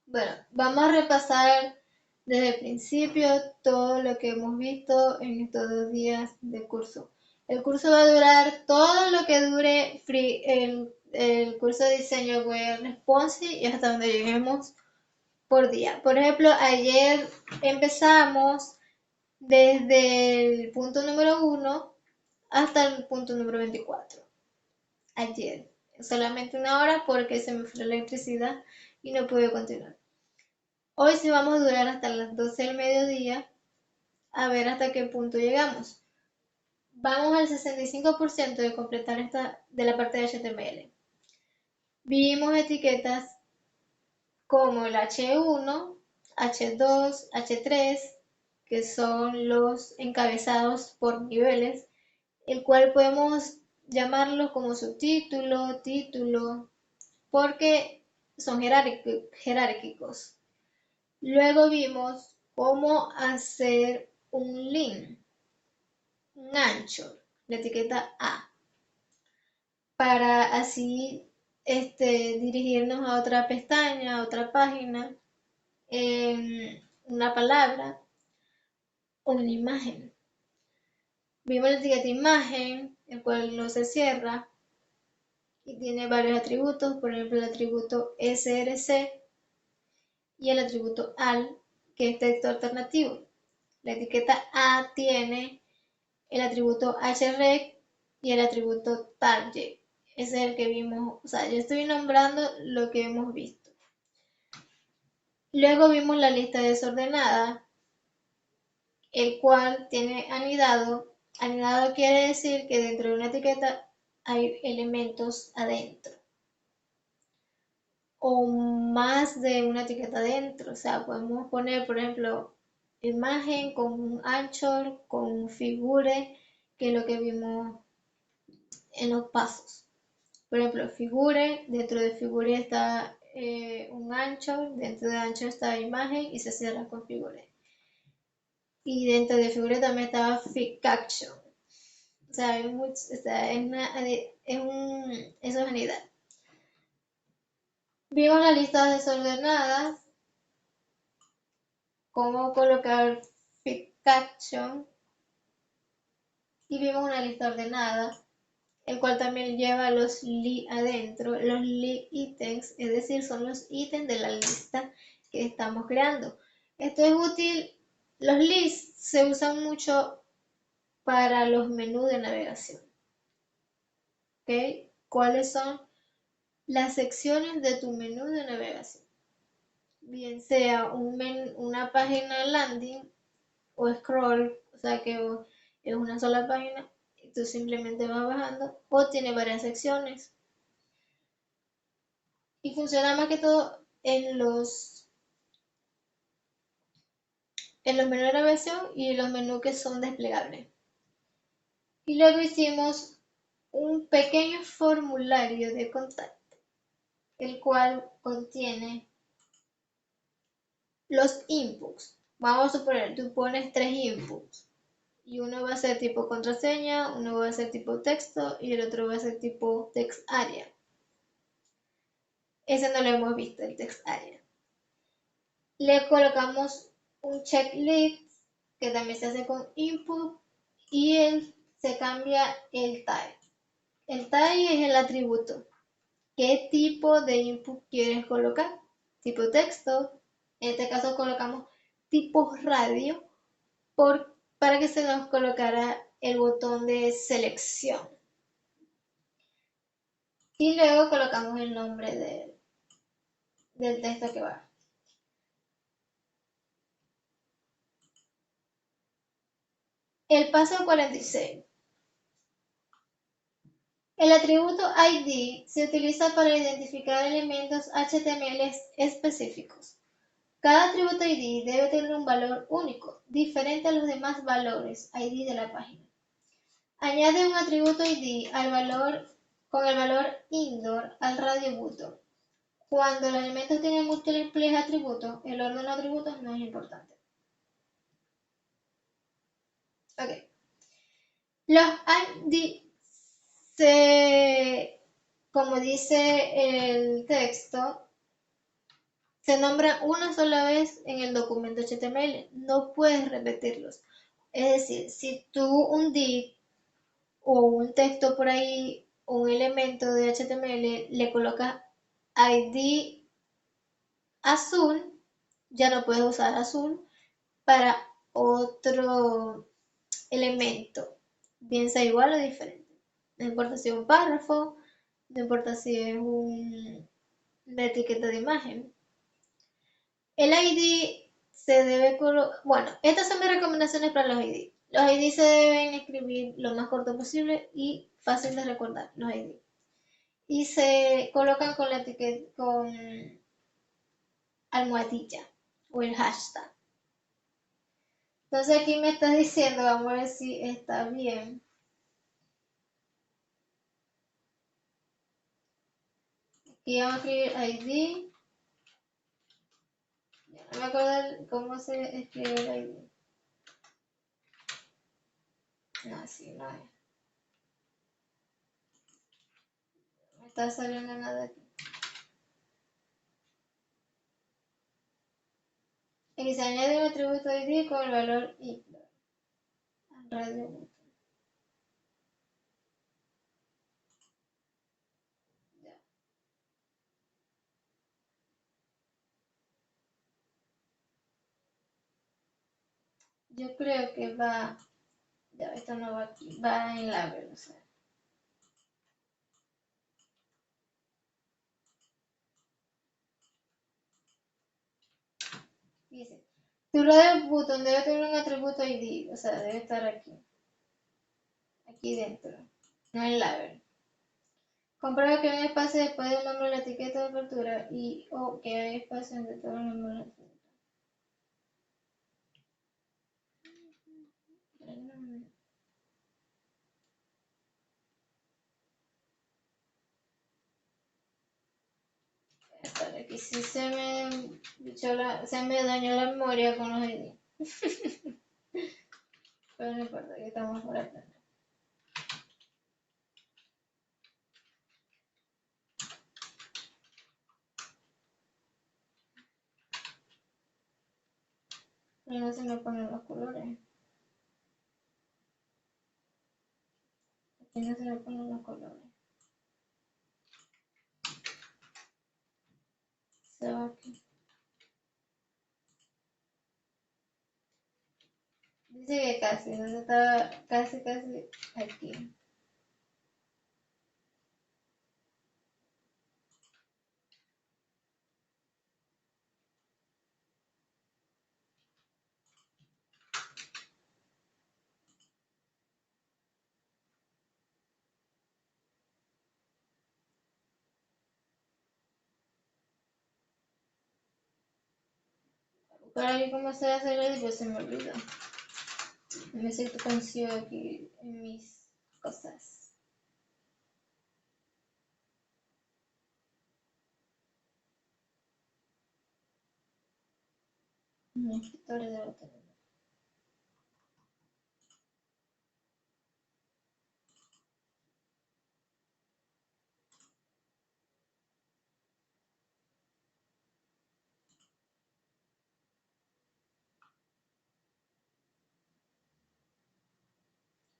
Bueno, vamos a repasar desde el principio todo lo que hemos visto en estos 2 días de curso. El curso va a durar todo lo que dure el curso de diseño web responsive y hasta donde lleguemos por día. Por ejemplo, ayer empezamos desde el punto número 1 hasta el punto número 24. Ayer, solamente 1 hora porque se me fue la electricidad y no pude continuar. Hoy sí vamos a durar hasta las 12 del mediodía, a ver hasta qué punto llegamos. Vamos al 65% de completar de la parte de HTML. Vimos etiquetas como el H1, H2, H3, que son los encabezados por niveles, el cual podemos llamarlos como subtítulo, título, porque son jerárquicos. Luego vimos cómo hacer un link, un anchor, la etiqueta A, para así dirigirnos a otra pestaña, a otra página, una palabra o una imagen. Vimos la etiqueta imagen, el cual no se cierra y tiene varios atributos, por ejemplo el atributo src y el atributo al, que es texto alternativo. La etiqueta A tiene el atributo href y el atributo target. Ese es el que vimos, o sea, yo estoy nombrando lo que hemos visto. Luego vimos la lista desordenada, el cual tiene anidado. Anidado quiere decir que dentro de una etiqueta hay elementos adentro. O más de una etiqueta adentro. O sea, podemos poner, por ejemplo, imagen con un anchor, con un figure, que es lo que vimos en los pasos. Por ejemplo, figure, dentro de figure está un ancho, dentro de ancho está imagen y se cierra con figure. Y dentro de figure también estaba Ficaction. O sea, eso es unidad. Vimos las listas desordenadas, cómo colocar Ficaction, y vimos una lista ordenada, el cual también lleva los li adentro, los li ítems, es decir, son los ítems de la lista que estamos creando. Esto es útil, los lists se usan mucho para los menús de navegación. ¿Ok? ¿Cuáles son las secciones de tu menú de navegación? Bien sea una página landing o scroll, o sea que es una sola página, tú simplemente vas bajando, o tiene varias secciones. Y funciona más que todo en los menús de navegación y los menús que son desplegables. Y luego hicimos un pequeño formulario de contacto, el cual contiene los inputs. Vamos a suponer, tú pones 3 inputs y uno va a ser tipo contraseña, uno va a ser tipo texto y el otro va a ser tipo text area. Ese no lo hemos visto, el text area. Le colocamos un checklist que también se hace con input y se cambia el type. El type es el atributo. ¿Qué tipo de input quieres colocar? Tipo texto. En este caso colocamos tipo radio para que se nos colocara el botón de selección. Y luego colocamos el nombre del texto que va. El paso 46. El atributo ID se utiliza para identificar elementos HTML específicos. Cada atributo ID debe tener un valor único, diferente a los demás valores ID de la página. Añade un atributo ID con el valor indoor al radio button. Cuando los elementos tienen múltiples atributos, el orden de los atributos no es importante. Ok. Los ID como dice el texto, se nombran una sola vez en el documento HTML, no puedes repetirlos. Es decir, si tú un div o un texto por ahí, un elemento de HTML, le colocas ID azul, ya no puedes usar azul para otro elemento, bien sea igual o diferente. No importa si es un párrafo, no importa si es una etiqueta de imagen. El ID se debe bueno, estas son mis recomendaciones para los ID. Los ID se deben escribir lo más corto posible y fácil de recordar, los ID. Y se colocan con la etiqueta, con almohadilla o el hashtag. Entonces aquí me está diciendo, vamos a ver si está bien. Aquí vamos a escribir ID. Ya no me acuerdo cómo se escribe el ID. No, así no es. No está saliendo nada aquí. Y se añade un atributo ID con el valor IPLO al radio button. Ya. Yo creo que va. Ya, esto no va aquí. Va en la velocidad. Dice, tu radio button debe tener un atributo ID, o sea, debe estar aquí dentro, no en label. Comprueba que hay un espacio después del nombre de la etiqueta de apertura o que hay espacio entre todos los nombres de la etiqueta. aquí sí se me dañó la memoria con los ID. Pero no importa, que estamos por aprender. Y no se me ponen los colores. Aquí no se me ponen los colores. Se va aquí. Dice que casi, donde estaba casi aquí. Para que cómo se hace el pues se me olvidó. Me siento consigo aquí en mis cosas. En mi escritorio de la tener.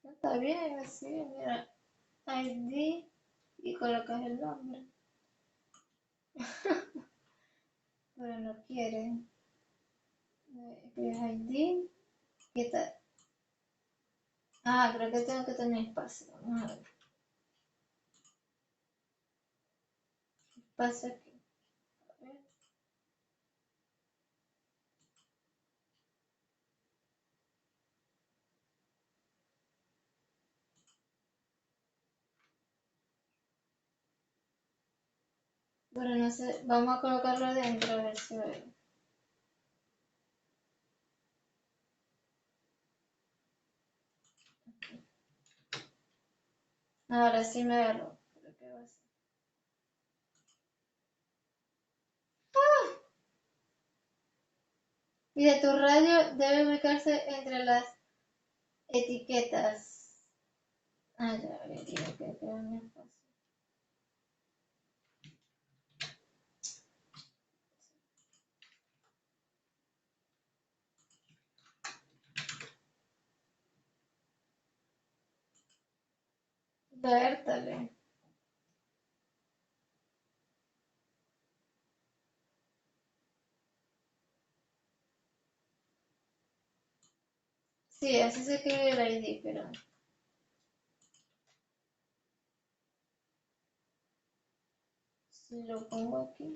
Está bien, así, mira. ID y colocas el nombre. Pero no quiere. Escribes ID. ¿Qué tal? Ah, creo que tengo que tener espacio. Vamos a ver. Espacio aquí. A ver. Bueno, no sé. Vamos a colocarlo adentro a ver si ve. Ahora sí me agarró. Creo que va a ser. Dice, tu radio debe ubicarse entre las etiquetas. Ah, ya, vería que queda un espacio. Vértale. Sí, así se escribe el ID, pero si lo pongo aquí.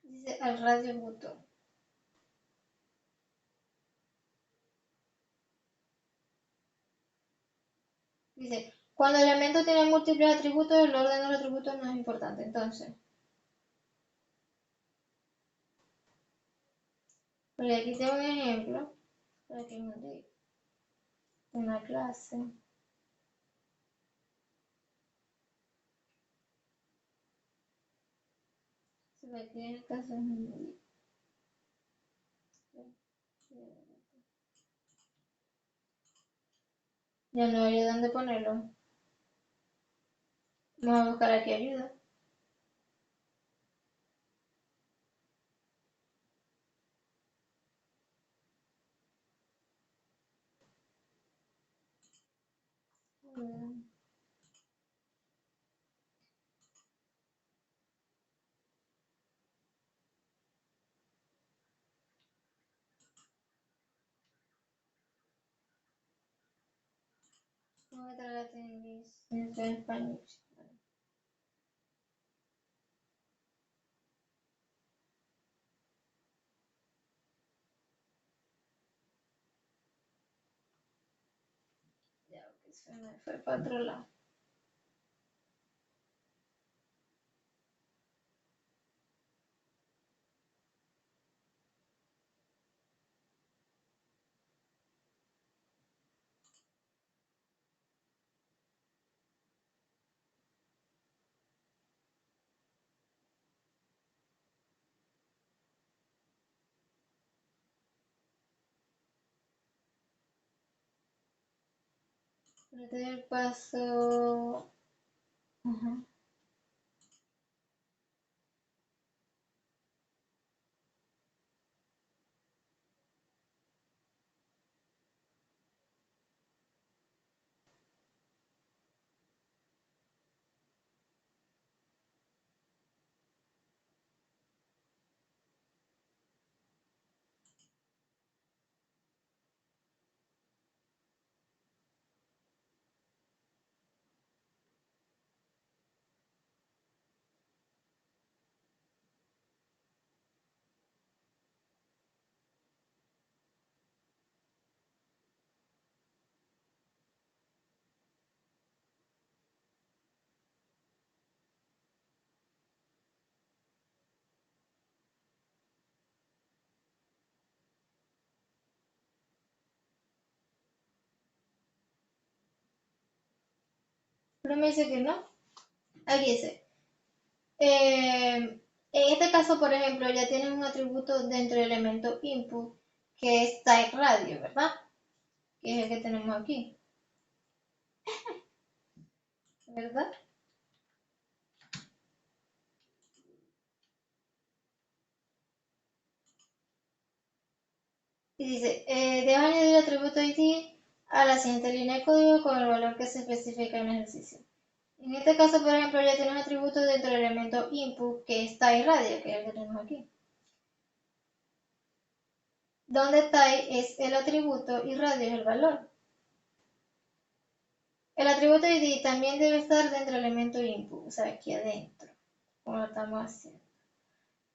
Dice al radio botón. Dice, cuando el elemento tiene múltiples atributos, el orden de los atributos no es importante. Entonces, porque aquí tengo un ejemplo para que me diga una clase. Se ve que en el caso es un ya no hay dónde ponerlo. Vamos a buscar aquí ayuda. Vamos a tratar de en español. Ya, que se me fue para otro lado. Este es el paso. Ajá. Pero me dice que no. Aquí dice. En este caso, por ejemplo, ya tienes un atributo dentro del elemento input que es type radio, ¿verdad? Que es el que tenemos aquí, ¿verdad? Y dice, debes añadir el atributo ID a la siguiente línea de código con el valor que se especifica en el ejercicio. En este caso, por ejemplo, ya tienes un atributo dentro del elemento input que es type radio, que es el que tenemos aquí. Donde type es el atributo y radio es el valor. El atributo ID también debe estar dentro del elemento input, o sea, aquí adentro, como lo estamos haciendo.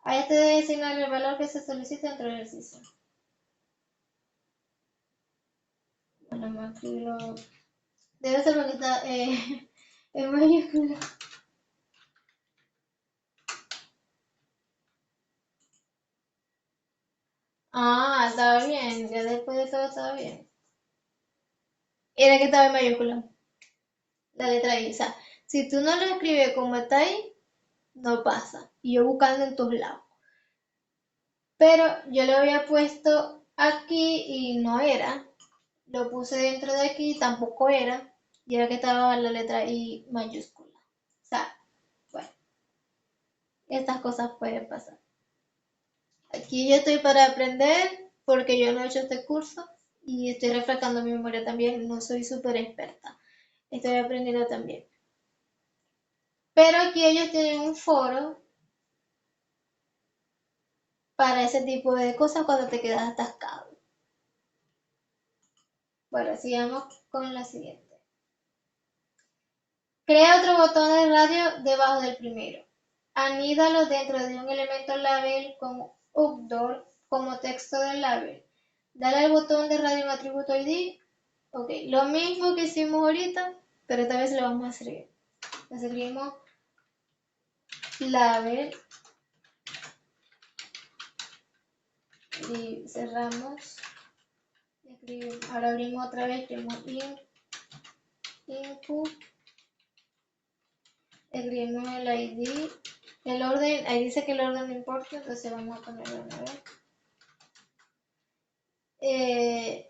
A este debe asignar el valor que se solicita dentro del ejercicio. Bueno, vamos a escribirlo. Debe ser porque está en mayúscula. Ah, estaba bien, ya después de todo estaba bien. Era que estaba en mayúscula, la letra I. O sea, si tú no lo escribes como está ahí, no pasa. Y yo buscando en tus lados. Pero yo lo había puesto aquí y no era. Lo puse dentro de aquí y tampoco era. Y era que estaba la letra I mayúscula. O sea, bueno, estas cosas pueden pasar. Aquí yo estoy para aprender porque yo no he hecho este curso y estoy refrescando mi memoria también. No soy súper experta. Estoy aprendiendo también. Pero aquí ellos tienen un foro para ese tipo de cosas cuando te quedas atascado. Bueno, sigamos con la siguiente. Crea otro botón de radio debajo del primero. Anídalo dentro de un elemento label con outdoor como texto del label. Dale al botón de radio un atributo ID. Ok, lo mismo que hicimos ahorita, pero esta vez lo vamos a hacer. Escribimos label y cerramos. Ahora abrimos otra vez, escribimos input, escribimos el ID, el orden, ahí dice que el orden no importa, entonces vamos a ponerlo una vez.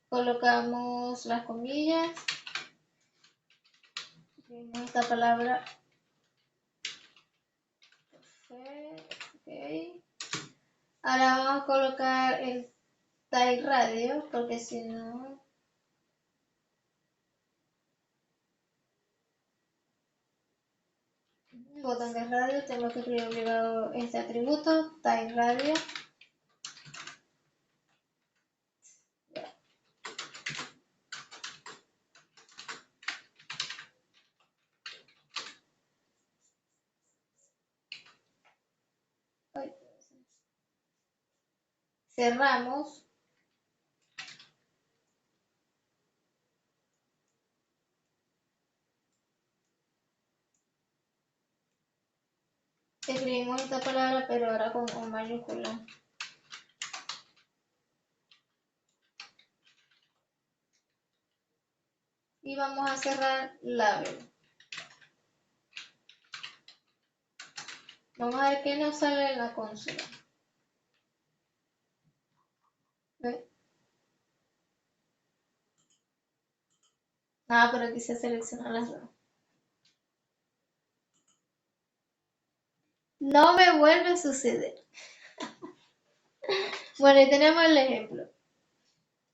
Colocamos las comillas, escribimos esta palabra, ok. Ahora vamos a colocar el type radio, porque si no... Botón de radio, tengo que escribir obligado este atributo, type radio. Cerramos. Escribimos esta palabra, pero ahora con O mayúscula. Y vamos a cerrar label. Vamos a ver qué nos sale en la consola. ¿Ve? Ah, pero aquí se seleccionan las dos. No me vuelve a suceder. Bueno, y tenemos el ejemplo.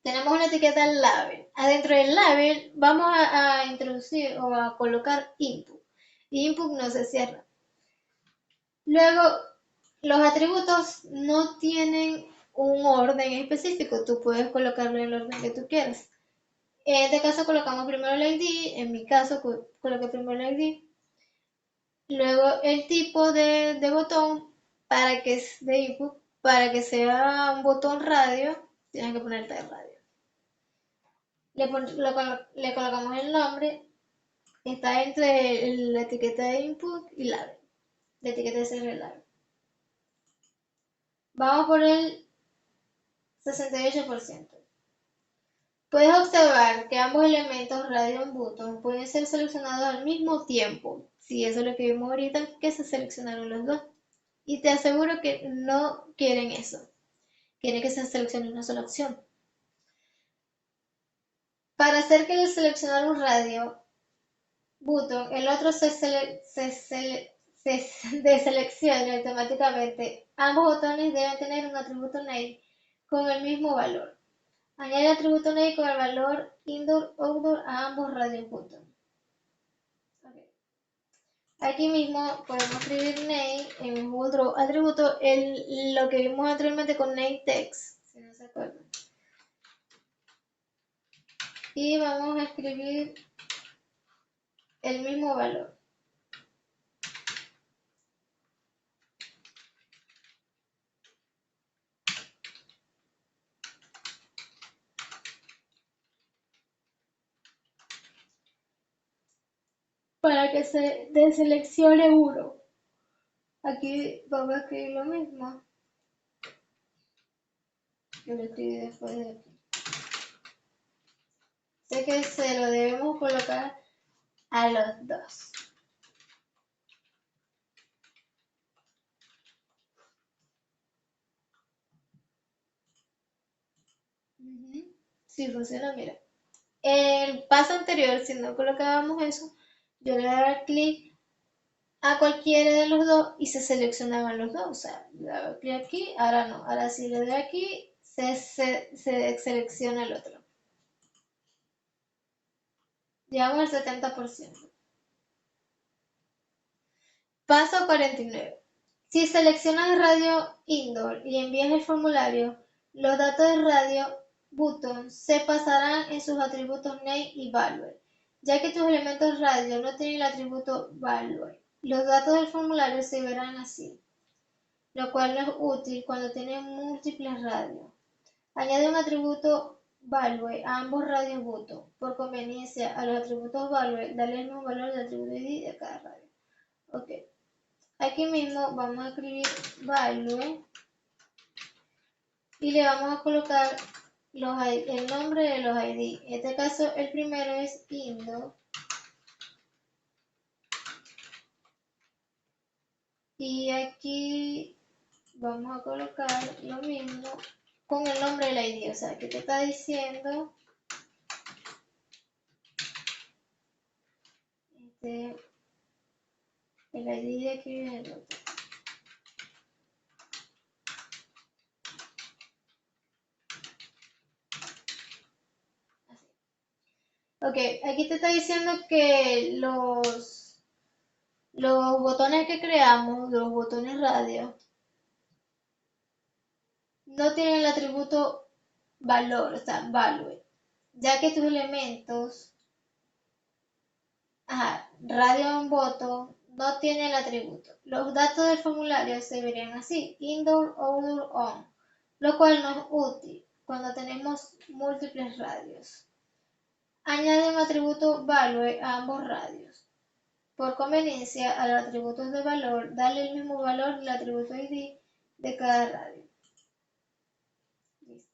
Tenemos una etiqueta label. Adentro del label vamos a introducir o a colocar input. Y input no se cierra. Luego, los atributos no tienen un orden específico. Tú puedes colocarlo en el orden que tú quieras. En este caso colocamos primero el ID. En mi caso coloqué primero el ID. Luego el tipo de botón de input, para que sea un botón radio, tienes que poner tag radio. Le colocamos el nombre, está entre la etiqueta de input y label, la etiqueta de CSS label. Vamos por el 68%. Puedes observar que ambos elementos radio y button pueden ser seleccionados al mismo tiempo. Si eso es lo que vimos ahorita, que se seleccionaron los dos. Y te aseguro que no quieren eso. Quieren que se seleccione una sola opción. Para hacer que el seleccionar un radio button, el otro se deseleccione automáticamente. Ambos botones deben tener un atributo name con el mismo valor. Añade el atributo name con el valor indoor outdoor a ambos radios button. Okay. Aquí mismo podemos escribir name en el mismo otro atributo, lo que vimos anteriormente con name text, si no se acuerdan. Y vamos a escribir el mismo valor. Para que se deseleccione uno. Aquí vamos a escribir lo mismo. Yo lo escribí después de aquí. Sé que se lo debemos colocar a los dos. Sí, funciona, mira. El paso anterior, si no colocábamos eso, yo le daba clic a cualquiera de los dos y se seleccionaban los dos. O sea, le daba clic aquí, ahora no. Ahora si le doy aquí, se selecciona el otro. Llegamos al 70%. Paso 49. Si seleccionas el radio indoor y envías el formulario, los datos del radio button se pasarán en sus atributos name y value, ya que tus elementos radio no tienen el atributo value. Los datos del formulario se verán así, lo cual no es útil cuando tienen múltiples radios. Añade un atributo value a ambos radios button. Por conveniencia, a los atributos value, dale el mismo valor del atributo id de cada radio. Ok. Aquí mismo vamos a escribir value y le vamos a colocar el nombre de los ID. En este caso el primero es indo y aquí vamos a colocar lo mismo con el nombre del ID. O sea, que te está diciendo el ID de aquí viene el otro. Ok, aquí te está diciendo que los botones que creamos, los botones radio, no tienen el atributo valor, o sea, value, ya que tus elementos, radio en botón, no tienen el atributo. Los datos del formulario se verían así, indoor, outdoor, on, lo cual no es útil cuando tenemos múltiples radios. Añade un atributo value a ambos radios. Por conveniencia, a los atributos de valor, dale el mismo valor del atributo ID de cada radio. Listo.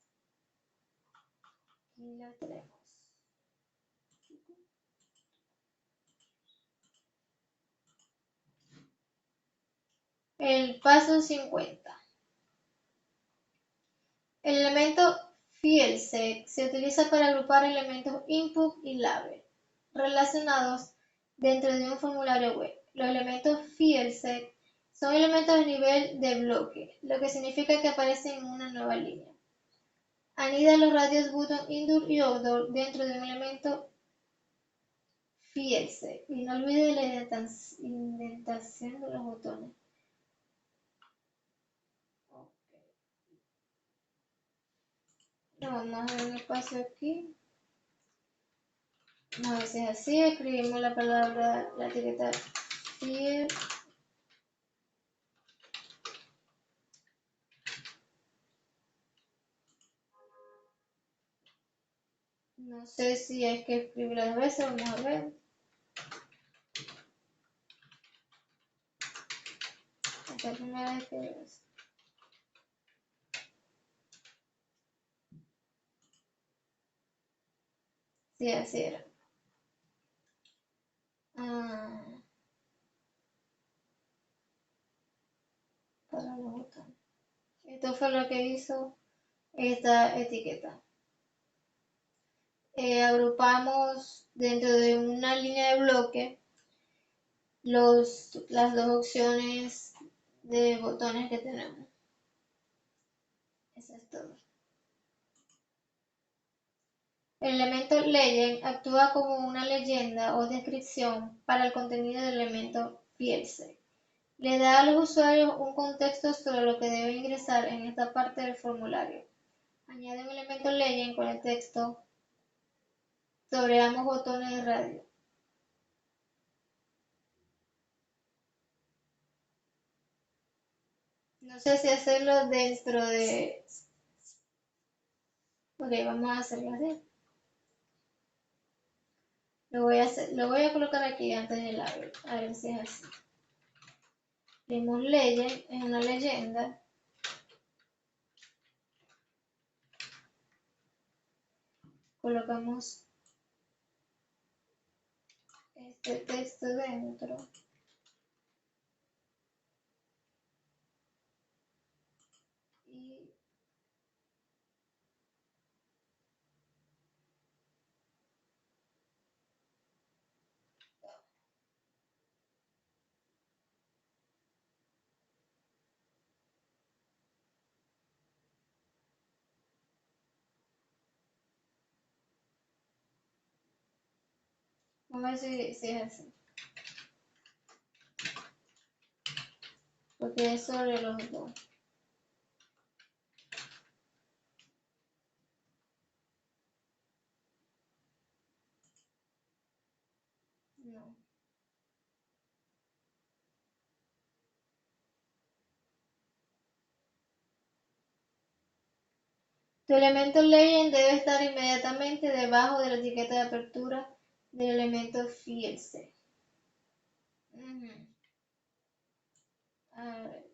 Y lo tenemos. El paso 50. El elemento fieldsec se utiliza para agrupar elementos input y label. relacionados dentro de un formulario web. Los elementos fieldsec son elementos de nivel de bloque, lo que significa que aparecen en una nueva línea. Anida los radios button indoor y outdoor dentro de un elemento fieldsec. Y no olvide la indentación de los botones. Vamos a ver un espacio aquí. Vamos a ver si es así. Escribimos la palabra, la etiqueta field. No sé si hay que escribirlo dos veces. Vamos a ver. Esta es la primera vez que veo eso. Sí, así era. Para los botones. Esto fue lo que hizo esta etiqueta. Agrupamos dentro de una línea de bloque las dos opciones de botones que tenemos. Eso es todo. El elemento legend actúa como una leyenda o descripción para el contenido del elemento fieldsec. Le da a los usuarios un contexto sobre lo que debe ingresar en esta parte del formulario. Añade un elemento legend con el texto sobre ambos botones de radio. No sé si hacerlo dentro de... Ok, vamos a hacerlo así. Lo voy a colocar aquí antes del label, a ver si es así. Tenemos legend, es una leyenda. Colocamos este texto dentro. Y vamos a ver si es así. Porque es sobre los dos. No. Tu elemento legend debe estar inmediatamente debajo de la etiqueta de apertura del elemento fieldsec. A ver,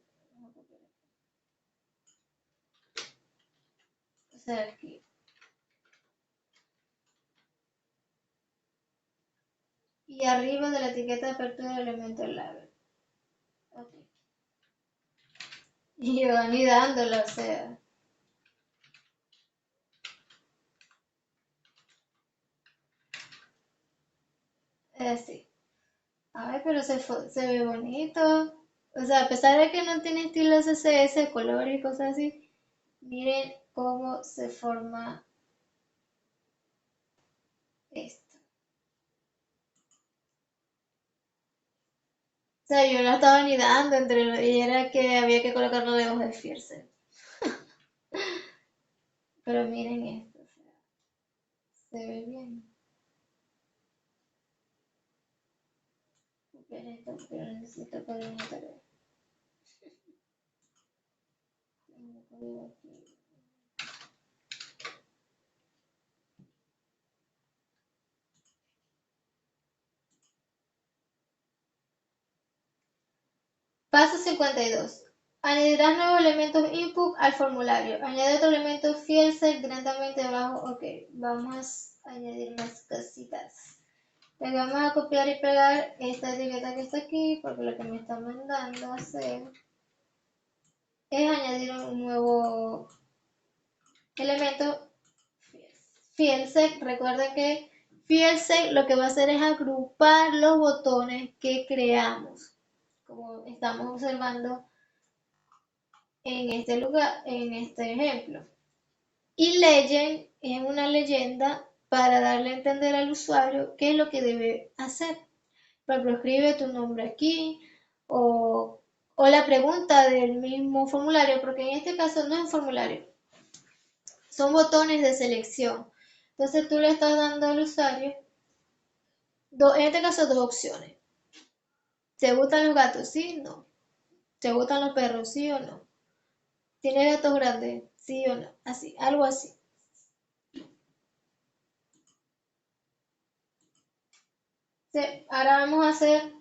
o sea, aquí. Y arriba de la etiqueta de apertura del elemento label. Ok. Y yo anidándola, o sea. Es así. Ay, pero se ve bonito. O sea, a pesar de que no tiene estilo CSS, color y cosas así, miren cómo se forma esto. O sea, yo la estaba anidando y era que había que colocarlo debajo de Fierce. Pero miren esto, o sea, se ve bien. Miren esto, pero necesito poner una tarea. Paso 52. Añadirás nuevos elementos input al formulario. Añade otro elemento fieldsec directamente abajo. Ok, vamos a añadir unas cositas. Le vamos a copiar y pegar esta etiqueta que está aquí, porque lo que me está mandando a hacer es añadir un nuevo elemento fieldsec. Recuerden que Field lo que va a hacer es agrupar los botones que creamos, como estamos observando en este lugar, en este ejemplo. Y legend es una leyenda para darle a entender al usuario qué es lo que debe hacer. Por ejemplo, escribe tu nombre aquí o la pregunta del mismo formulario, porque en este caso no es un formulario, son botones de selección. Entonces tú le estás dando al usuario, en este caso, dos opciones. ¿Te gustan los gatos? Sí, no. ¿Te gustan los perros? Sí o no. ¿Tienes gatos grandes? Sí o no. Así, algo así. Sí, ahora vamos a hacer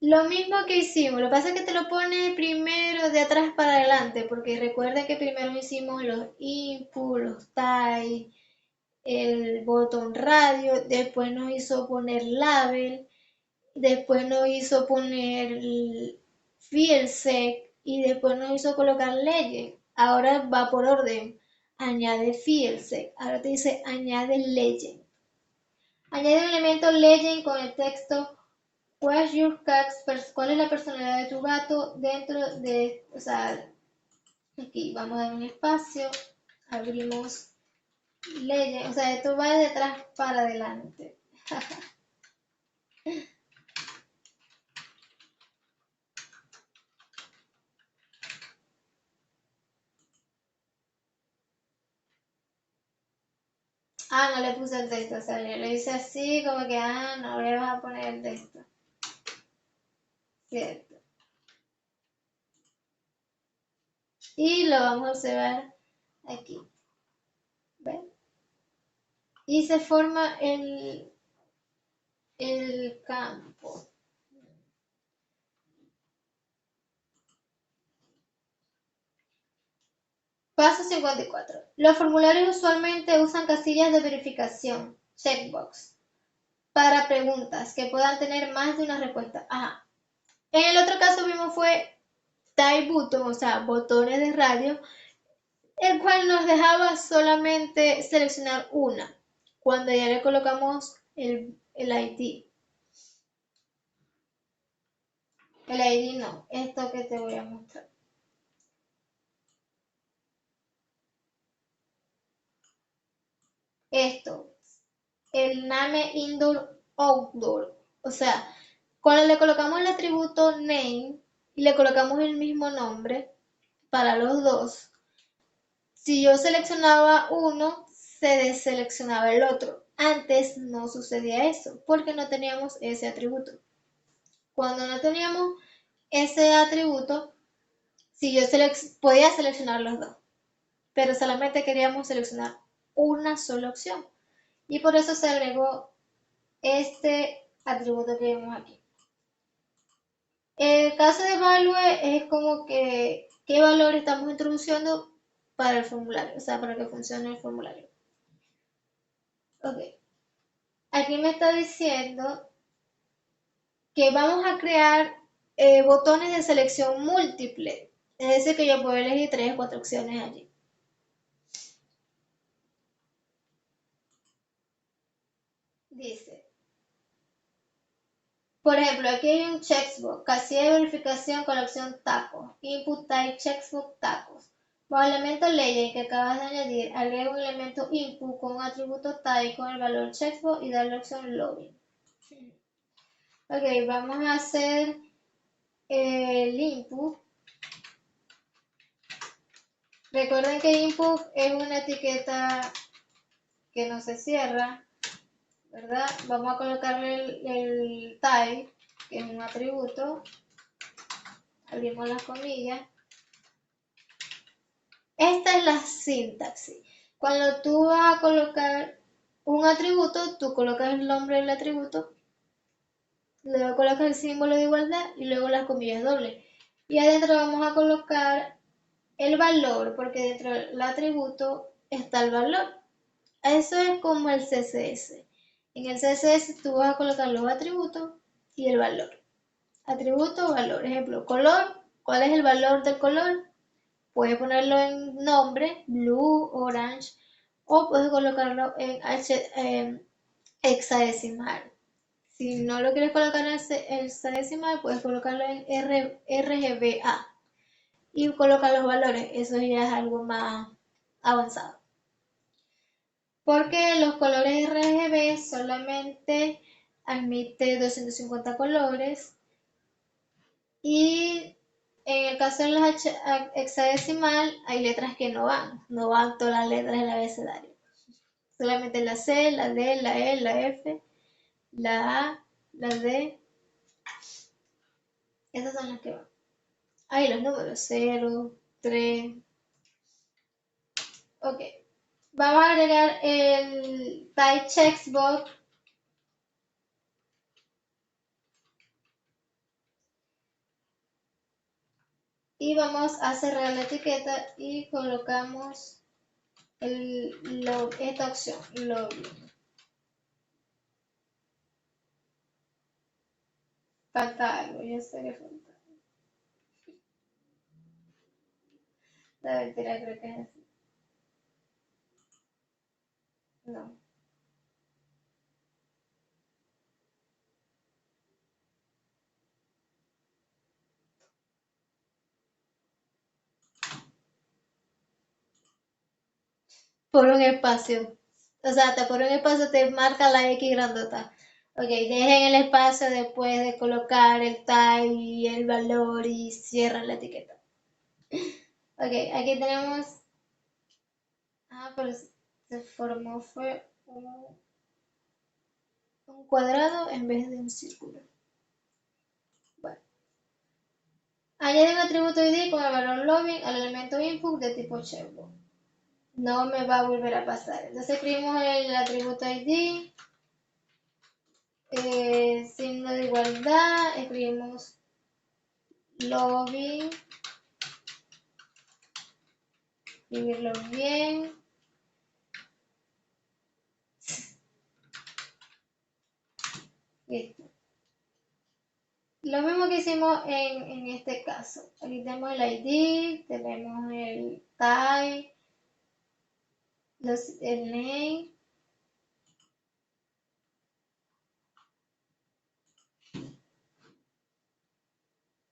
lo mismo que hicimos. Lo que pasa es que te lo pone primero de atrás para adelante, porque recuerda que primero hicimos los input, los type, el botón radio, después nos hizo poner label, después nos hizo poner fieldset y después nos hizo colocar legend. Ahora va por orden. Añade fieldset. Ahora te dice añade legend. Añade un elemento legend con el texto What's your cat? ¿Cuál es la personalidad de tu gato dentro de, o sea, aquí vamos a dar un espacio, abrimos legend, o sea, esto va de atrás para adelante. Ah, no le puse el texto, o sea, yo le hice así, como que, no le vas a poner el texto. Cierto. Y lo vamos a observar aquí. ¿Ven? Y se forma el campo. Paso 54. Los formularios usualmente usan casillas de verificación, checkbox, para preguntas que puedan tener más de una respuesta. Ajá. En el otro caso vimos fue type button, o sea, botones de radio, el cual nos dejaba solamente seleccionar una, cuando ya le colocamos el ID. El ID no, esto que te voy a mostrar. Esto, el name indoor outdoor, o sea, cuando le colocamos el atributo name y le colocamos el mismo nombre para los dos, si yo seleccionaba uno, se deseleccionaba el otro. Antes no sucedía eso, porque no teníamos ese atributo. Cuando no teníamos ese atributo, si yo podía seleccionar los dos, pero solamente queríamos seleccionar una sola opción. Y por eso se agregó este atributo que vemos aquí. El caso de evalue es como que qué valor estamos introduciendo para el formulario, o sea, para que funcione el formulario. Ok, aquí me está diciendo que vamos a crear botones de selección múltiple, es decir, que yo puedo elegir 3 o 4 opciones allí. Dice, por ejemplo, aquí hay un checkbox, casilla de verificación con la opción tacos, input type checkbox tacos. Bajo el elemento legend que acabas de añadir, agrega un elemento input con un atributo type con el valor checkbox y darle la opción login. Ok, vamos a hacer el input. Recuerden que input es una etiqueta que no se cierra, ¿verdad? Vamos a colocarle el type, que es un atributo. Abrimos las comillas. Esta es la sintaxis. Cuando tú vas a colocar un atributo, tú colocas el nombre del atributo, luego colocas el símbolo de igualdad y luego las comillas dobles. Y adentro vamos a colocar el valor, porque dentro del atributo está el valor. Eso es como el CSS. En el CSS tú vas a colocar los atributos y el valor. Atributo, valor. Ejemplo, color. ¿Cuál es el valor del color? Puedes ponerlo en nombre, blue, orange, o puedes colocarlo en hexadecimal. Si no lo quieres colocar en hexadecimal, puedes colocarlo en RGBA y colocar los valores. Eso ya es algo más avanzado. Porque los colores RGB solamente admite 250 colores y en el caso de las hexadecimal hay letras que no van todas las letras del abecedario. Solamente la C, la D, la E, la F, la A, la D, esas son las que van. Ahí los números 0, 3. Ok. Vamos a agregar el type checkbox. Y vamos a cerrar la etiqueta y colocamos esta opción, login. Falta algo, yo sé que falta. La mentira creo que es así. No. Por un espacio. O sea, por un espacio te marca la X grandota. Ok, dejen el espacio después de colocar el tag y el valor y cierran la etiqueta. Ok, aquí tenemos. Ah, pero se formó fue un cuadrado en vez de un círculo. Bueno. Añade un atributo ID con el valor login al elemento input de tipo checkbox. No me va a volver a pasar. Entonces escribimos el atributo ID, signo de igualdad, escribimos login, escribirlo bien. Listo. Lo mismo que hicimos en este caso. Aquí tenemos el ID, tenemos el type, el name.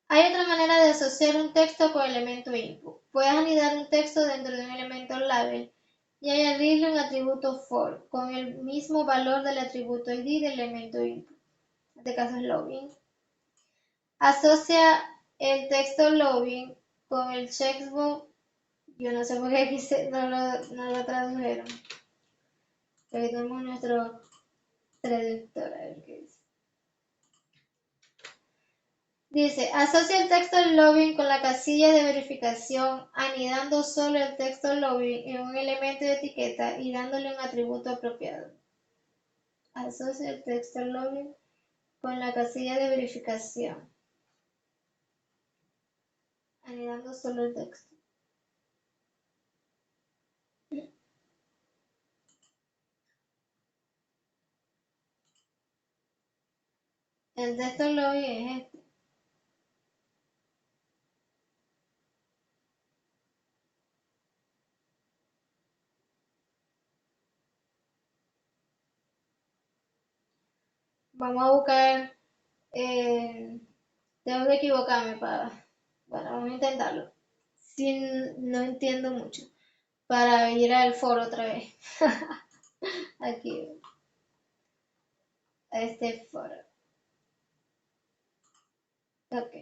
Hay otra manera de asociar un texto con elemento input. Puedes anidar un texto dentro de un elemento label y añadirle un atributo for con el mismo valor del atributo ID del elemento input. En este caso es login. Asocia el texto login con el checkbox. Yo no sé por qué aquí no lo tradujeron. Aquí tenemos nuestro traductor, a ver qué dice. Dice, asocia el texto login con la casilla de verificación, anidando solo el texto login en un elemento de etiqueta y dándole un atributo apropiado. Asocia el texto login con la casilla de verificación, anidando solo el texto. El texto login es este. Vamos a buscar, tengo que equivocarme para, bueno, vamos a intentarlo. Si no entiendo mucho, para ir al foro otra vez. Aquí, a este foro. Ok.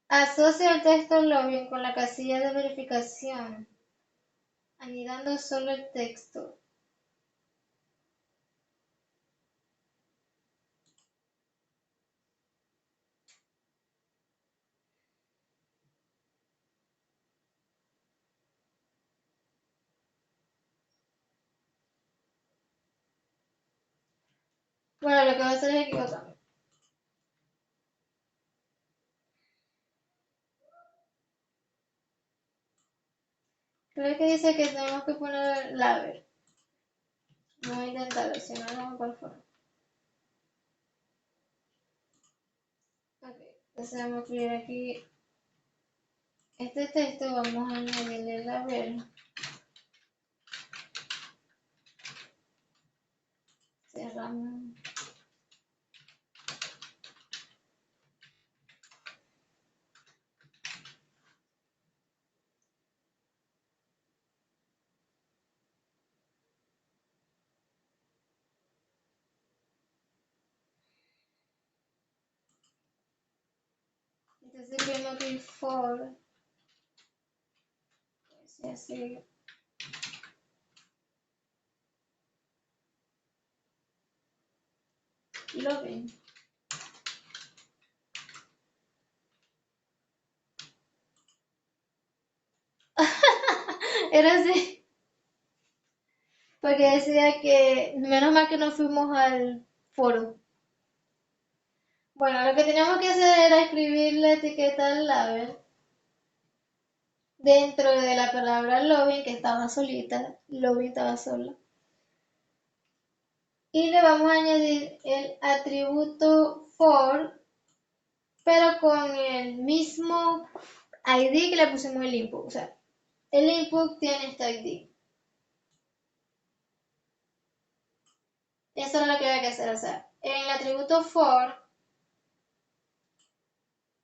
Asocia el texto login con la casilla de verificación, anidando solo el texto. Bueno, lo que voy a hacer es equivocarme. Creo que dice que tenemos que poner label. Voy a intentarlo, si no, no me fuera. Ok, entonces vamos a escribir aquí este texto, vamos a añadirle label. Cerramos. Entonces escribimos aquí for, así, login. Era así, porque decía que menos mal que no fuimos al foro. Bueno, lo que teníamos que hacer era escribir la etiqueta del label dentro de la palabra login, que estaba solita, login estaba sola. Y le vamos a añadir el atributo for, pero con el mismo ID que le pusimos el input. O sea, el input tiene este ID. Eso es lo que hay que hacer. O sea, en el atributo for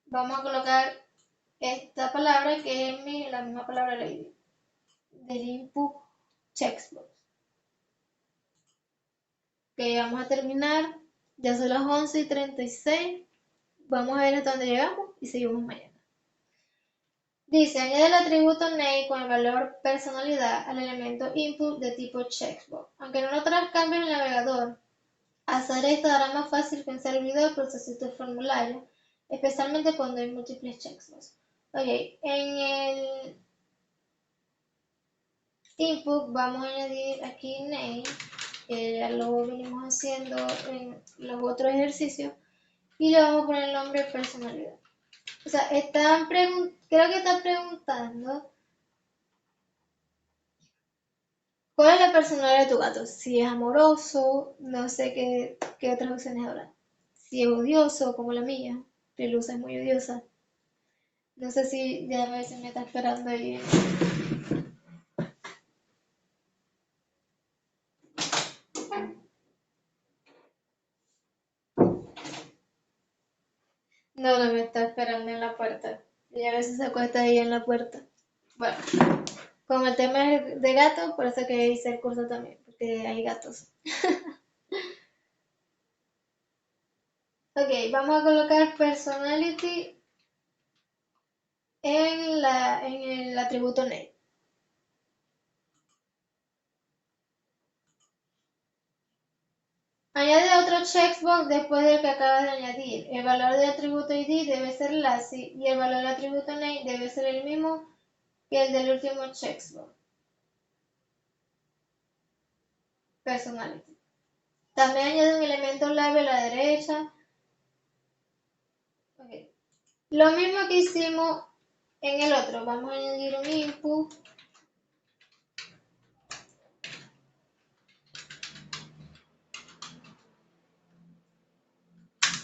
vamos a colocar esta palabra que es la misma palabra del ID, del input checkbox. Que vamos a terminar. Ya son las 11:36. Vamos a ver hasta dónde llegamos y seguimos mañana. Dice, añade el atributo name con el valor personalidad al elemento input de tipo checkbox. Aunque no notarás cambios en el navegador, hacer esto hará más fácil que en servidor procesar tu formulario, especialmente cuando hay múltiples checkbox. Ok, en el input vamos a añadir aquí name, que ya lo venimos haciendo en los otros ejercicios, y le vamos a poner el nombre personalidad. O sea, creo que están preguntando cuál es la personalidad de tu gato. Si es amoroso, no sé qué otras opciones habrá. Si es odioso, como la mía. Pelusa es muy odiosa. No sé si ya a ver si me está esperando ahí. No, no me está esperando en la puerta. Y a veces se acuesta ahí en la puerta. Bueno, como el tema es de gatos, por eso que hice el curso también, porque hay gatos. Ok, vamos a colocar personality en el atributo name. Añade otro checkbox después del que acabas de añadir. El valor del atributo ID debe ser lassi y el valor del atributo name debe ser el mismo que el del último checkbox. Personality. También añade un elemento label a la derecha. Okay. Lo mismo que hicimos en el otro. Vamos a añadir un input.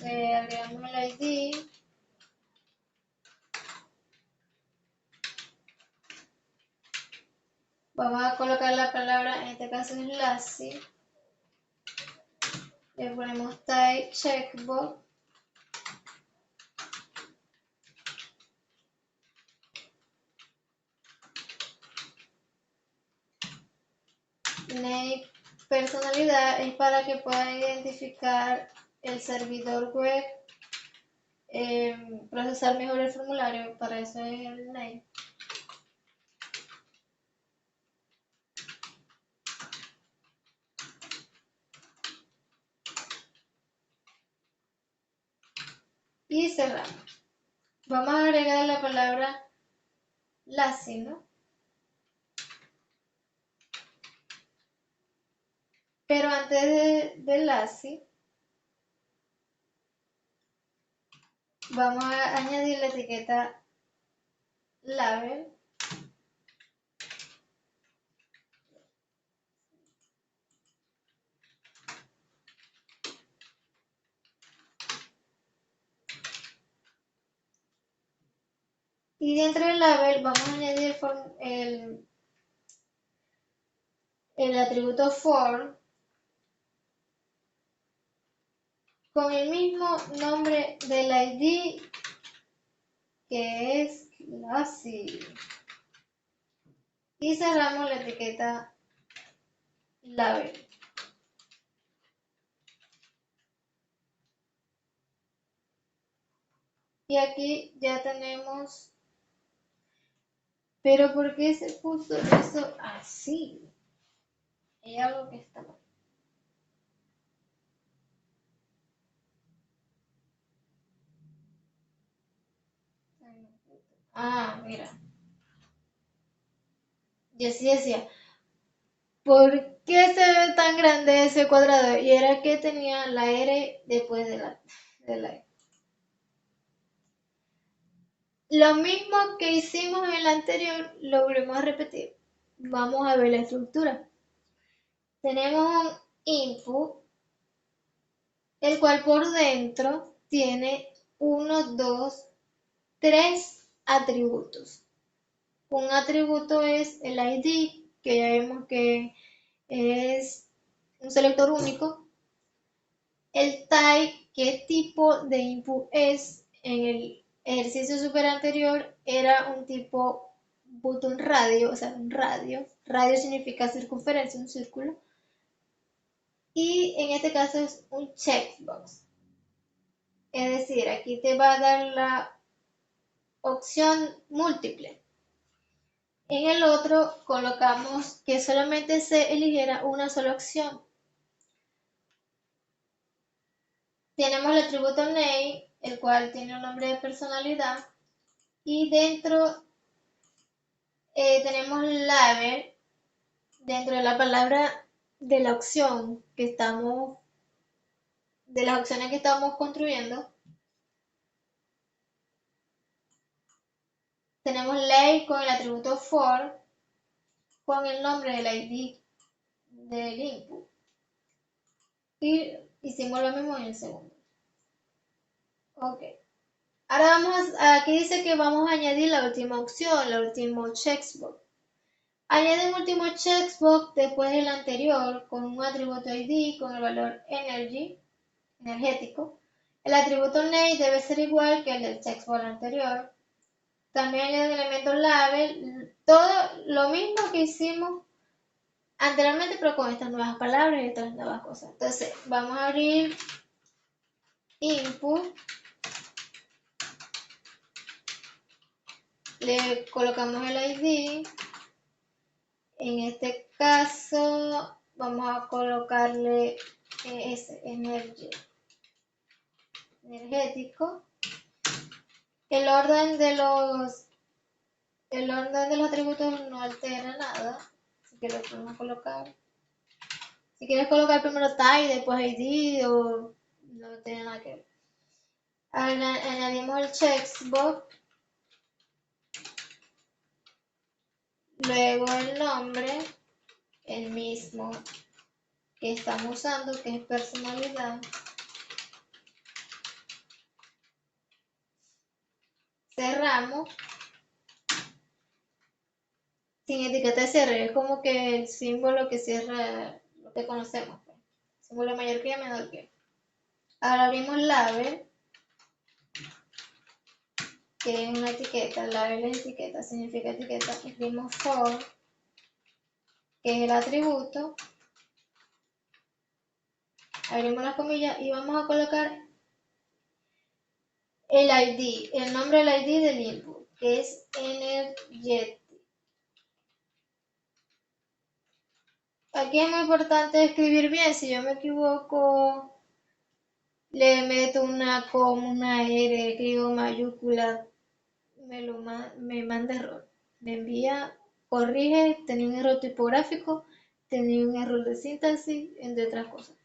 Agregamos el ID. Vamos a colocar la palabra, en este caso es lassi. Le ponemos type checkbox. Name personalidad es para que puedan identificar el servidor web, procesar mejor el formulario, para eso es el name. Y cerramos. Vamos a agregar la palabra lassi, ¿no? Pero antes de lassi, vamos a añadir la etiqueta label. Y dentro del label vamos a añadir el atributo for, con el mismo nombre del ID que es classy. Y cerramos la etiqueta label. Y aquí ya tenemos, pero ¿por qué se puso eso así? Hay algo que está mal. Ah, mira. Yo sí decía, ¿por qué se ve tan grande ese cuadrado? Y era que tenía la R después de la E. Lo mismo que hicimos en el anterior, lo volvemos a repetir. Vamos a ver la estructura. Tenemos un input, el cual por dentro tiene 1, 2, 3 atributos. Un atributo es el ID, que ya vemos que es un selector único. El type, qué tipo de input es. En el ejercicio super anterior era un tipo button radio, o sea, un radio. Radio significa circunferencia, un círculo. Y en este caso es un checkbox. Es decir, aquí te va a dar la opción múltiple. En el otro colocamos que solamente se eligiera una sola opción. Tenemos el atributo name, el cual tiene un nombre de personalidad. Y dentro tenemos label, dentro de la palabra de la opción que estamos, de las opciones que estamos construyendo. Tenemos lay con el atributo for, con el nombre del ID del input. Y hicimos lo mismo en el segundo. Ok. Ahora aquí dice que vamos a añadir la última opción, el último checkbox. Añade un último checkbox después del anterior con un atributo ID con el valor energético. El atributo name debe ser igual que el del checkbox anterior. También añade el elemento label, todo lo mismo que hicimos anteriormente, pero con estas nuevas palabras y estas nuevas cosas. Entonces, vamos a abrir input, le colocamos el ID. En este caso, vamos a colocarle ese energético. El orden de los atributos no altera nada, así que lo podemos colocar. Si quieres colocar primero type, después ID, o no tiene nada que ver. Añadimos el checkbox, luego el nombre, el mismo que estamos usando, que es personalidad. Cerramos. Sin etiqueta de cierre, es como que el símbolo que cierra lo que conocemos, pues. Símbolo mayor que y menor que. Ahora abrimos label, que es una etiqueta. Label es etiqueta, significa etiqueta. Escribimos for, que es el atributo. Abrimos las comillas y vamos a colocar el ID, el nombre del ID del input, que es energético. Aquí es muy importante escribir bien. Si yo me equivoco, le meto una coma, una R, escribo mayúscula, me manda error. Me envía, corrige, tenía un error tipográfico, tenía un error de sintaxis, entre otras cosas.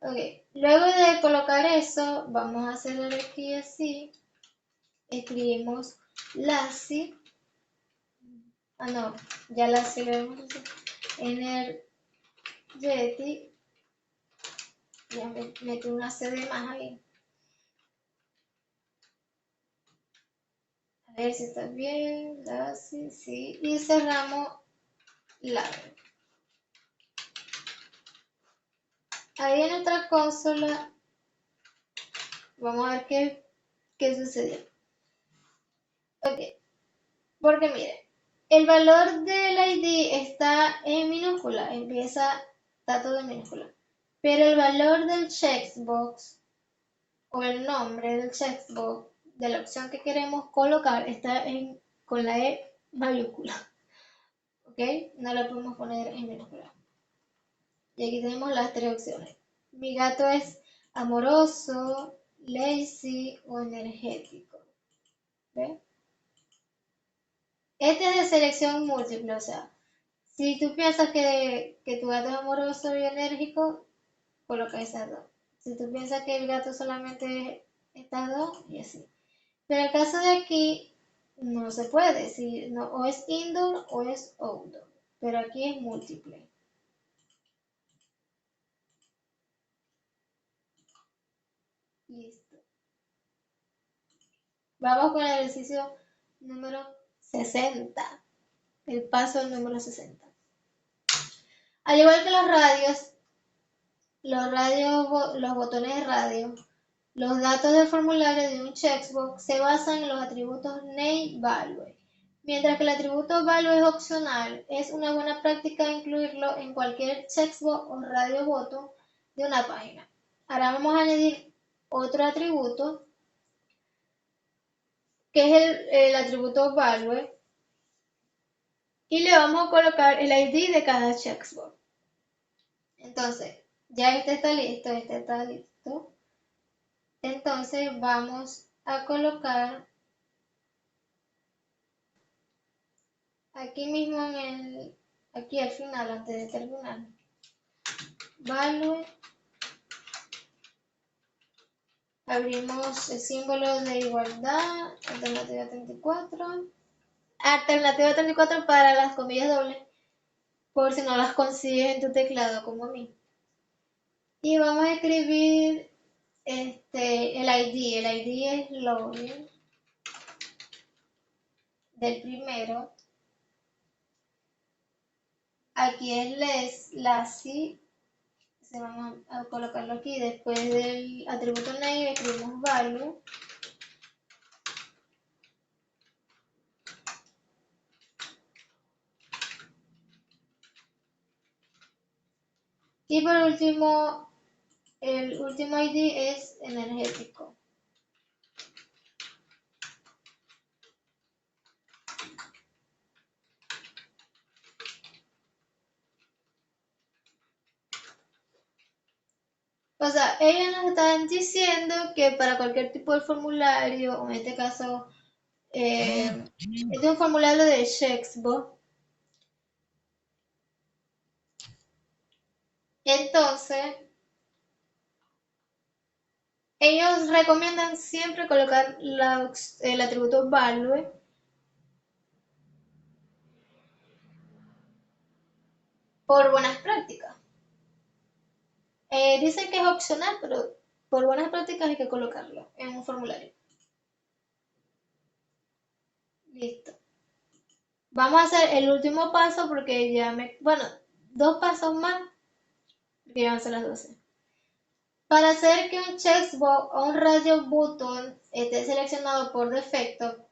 Ok, luego de colocar eso, vamos a hacerlo aquí así. Escribimos LASI. Ah, no, ya LASI lo hemos hecho. Energetic. Ya metí una C de más ahí. A ver si está bien. LASI, sí. Y cerramos la. Ahí en nuestra consola, vamos a ver qué sucedió. Ok, porque mire, el valor del ID está en minúscula, está todo en minúscula. Pero el valor del checkbox o el nombre del checkbox de la opción que queremos colocar está con la E mayúscula. ¿Ok? No la podemos poner en minúscula. Y aquí tenemos las tres opciones. Mi gato es amoroso, lazy o energético. ¿Ve? Este es de selección múltiple, o sea, si tú piensas que tu gato es amoroso y enérgico, coloca esas dos. Si tú piensas que el gato solamente es estas dos, y así. Pero en el caso de aquí, no se puede, si no, o es indoor o es outdoor, pero aquí es múltiple. Listo. Vamos con el ejercicio número 60, el paso número 60. Al igual que los botones de radio, los datos del formulario de un checkbox se basan en los atributos name-value. Mientras que el atributo value es opcional, es una buena práctica incluirlo en cualquier checkbox o radio button de una página. Ahora vamos a añadir otro atributo, que es el atributo value, y le vamos a colocar el ID de cada checkbox. Entonces, ya este está listo, este está listo. Entonces vamos a colocar aquí mismo aquí al final, antes de terminar, value, abrimos el símbolo de igualdad, alternativa 34, alternativa 34 para las comillas dobles, por si no las consigues en tu teclado como a mí. Y vamos a escribir el ID es login del primero. Aquí es lazy, vamos a colocarlo aquí. Después del atributo name escribimos value. Y por último, el último ID es energético. O sea, ellos nos están diciendo que para cualquier tipo de formulario, o en este caso, este es un formulario de checkbox. Entonces, ellos recomiendan siempre colocar el atributo value por buenas prácticas. Dicen que es opcional, pero por buenas prácticas hay que colocarlo en un formulario. Listo. Vamos a hacer el último paso porque bueno, dos pasos más, porque ya van a ser las 12. Para hacer que un checkbox o un radio button esté seleccionado por defecto,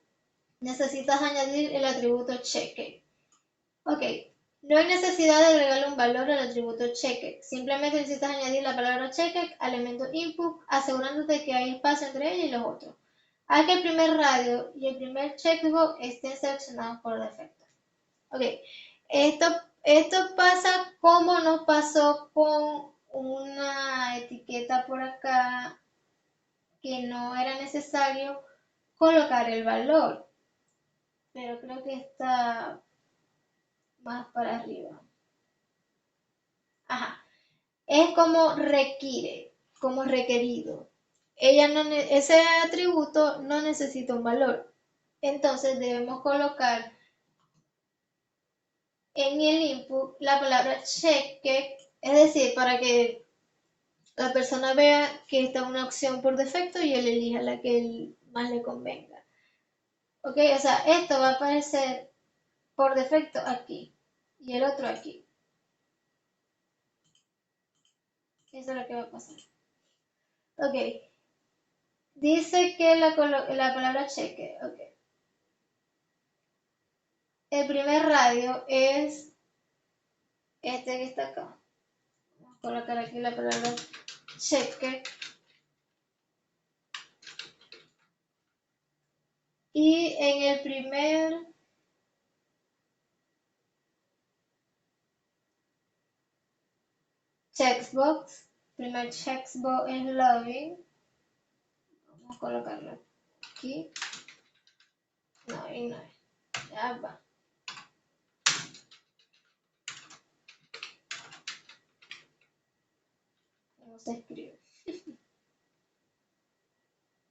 necesitas añadir el atributo checked. Ok, no hay necesidad de agregarle un valor al atributo checked, simplemente necesitas añadir la palabra checked al elemento input, asegurándote que hay espacio entre ella y los otros. Haz que el primer radio y el primer checkbox estén seleccionados por defecto. Ok, esto pasa como nos pasó con una etiqueta por acá que no era necesario colocar el valor, pero creo que está más para arriba. Ajá, es como requiere, como requerido. Ese atributo no necesita un valor, entonces debemos colocar en el input la palabra check, es decir, para que la persona vea que está una opción por defecto y él elija la que más le convenga. Ok, o sea, esto va a aparecer por defecto aquí y el otro aquí. Eso es lo que va a pasar. Ok. Dice que la palabra cheque. Ok. El primer radio es este que está acá. Vamos a colocar aquí la palabra cheque. Y en el primer checkbox, primer checkbox es login. Vamos a colocarlo aquí. No, ahí no es. Ya va. ¿Cómo se escribe?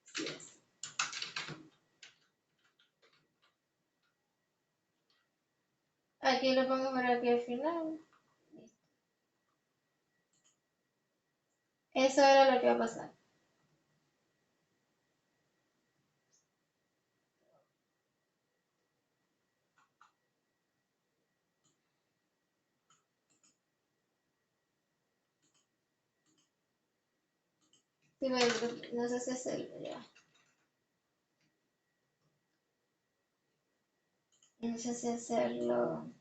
Así es. Aquí lo pongo por aquí al final. Listo. Eso era lo que va a pasar. Sí, no sé si es el ya. No sé si hacerlo.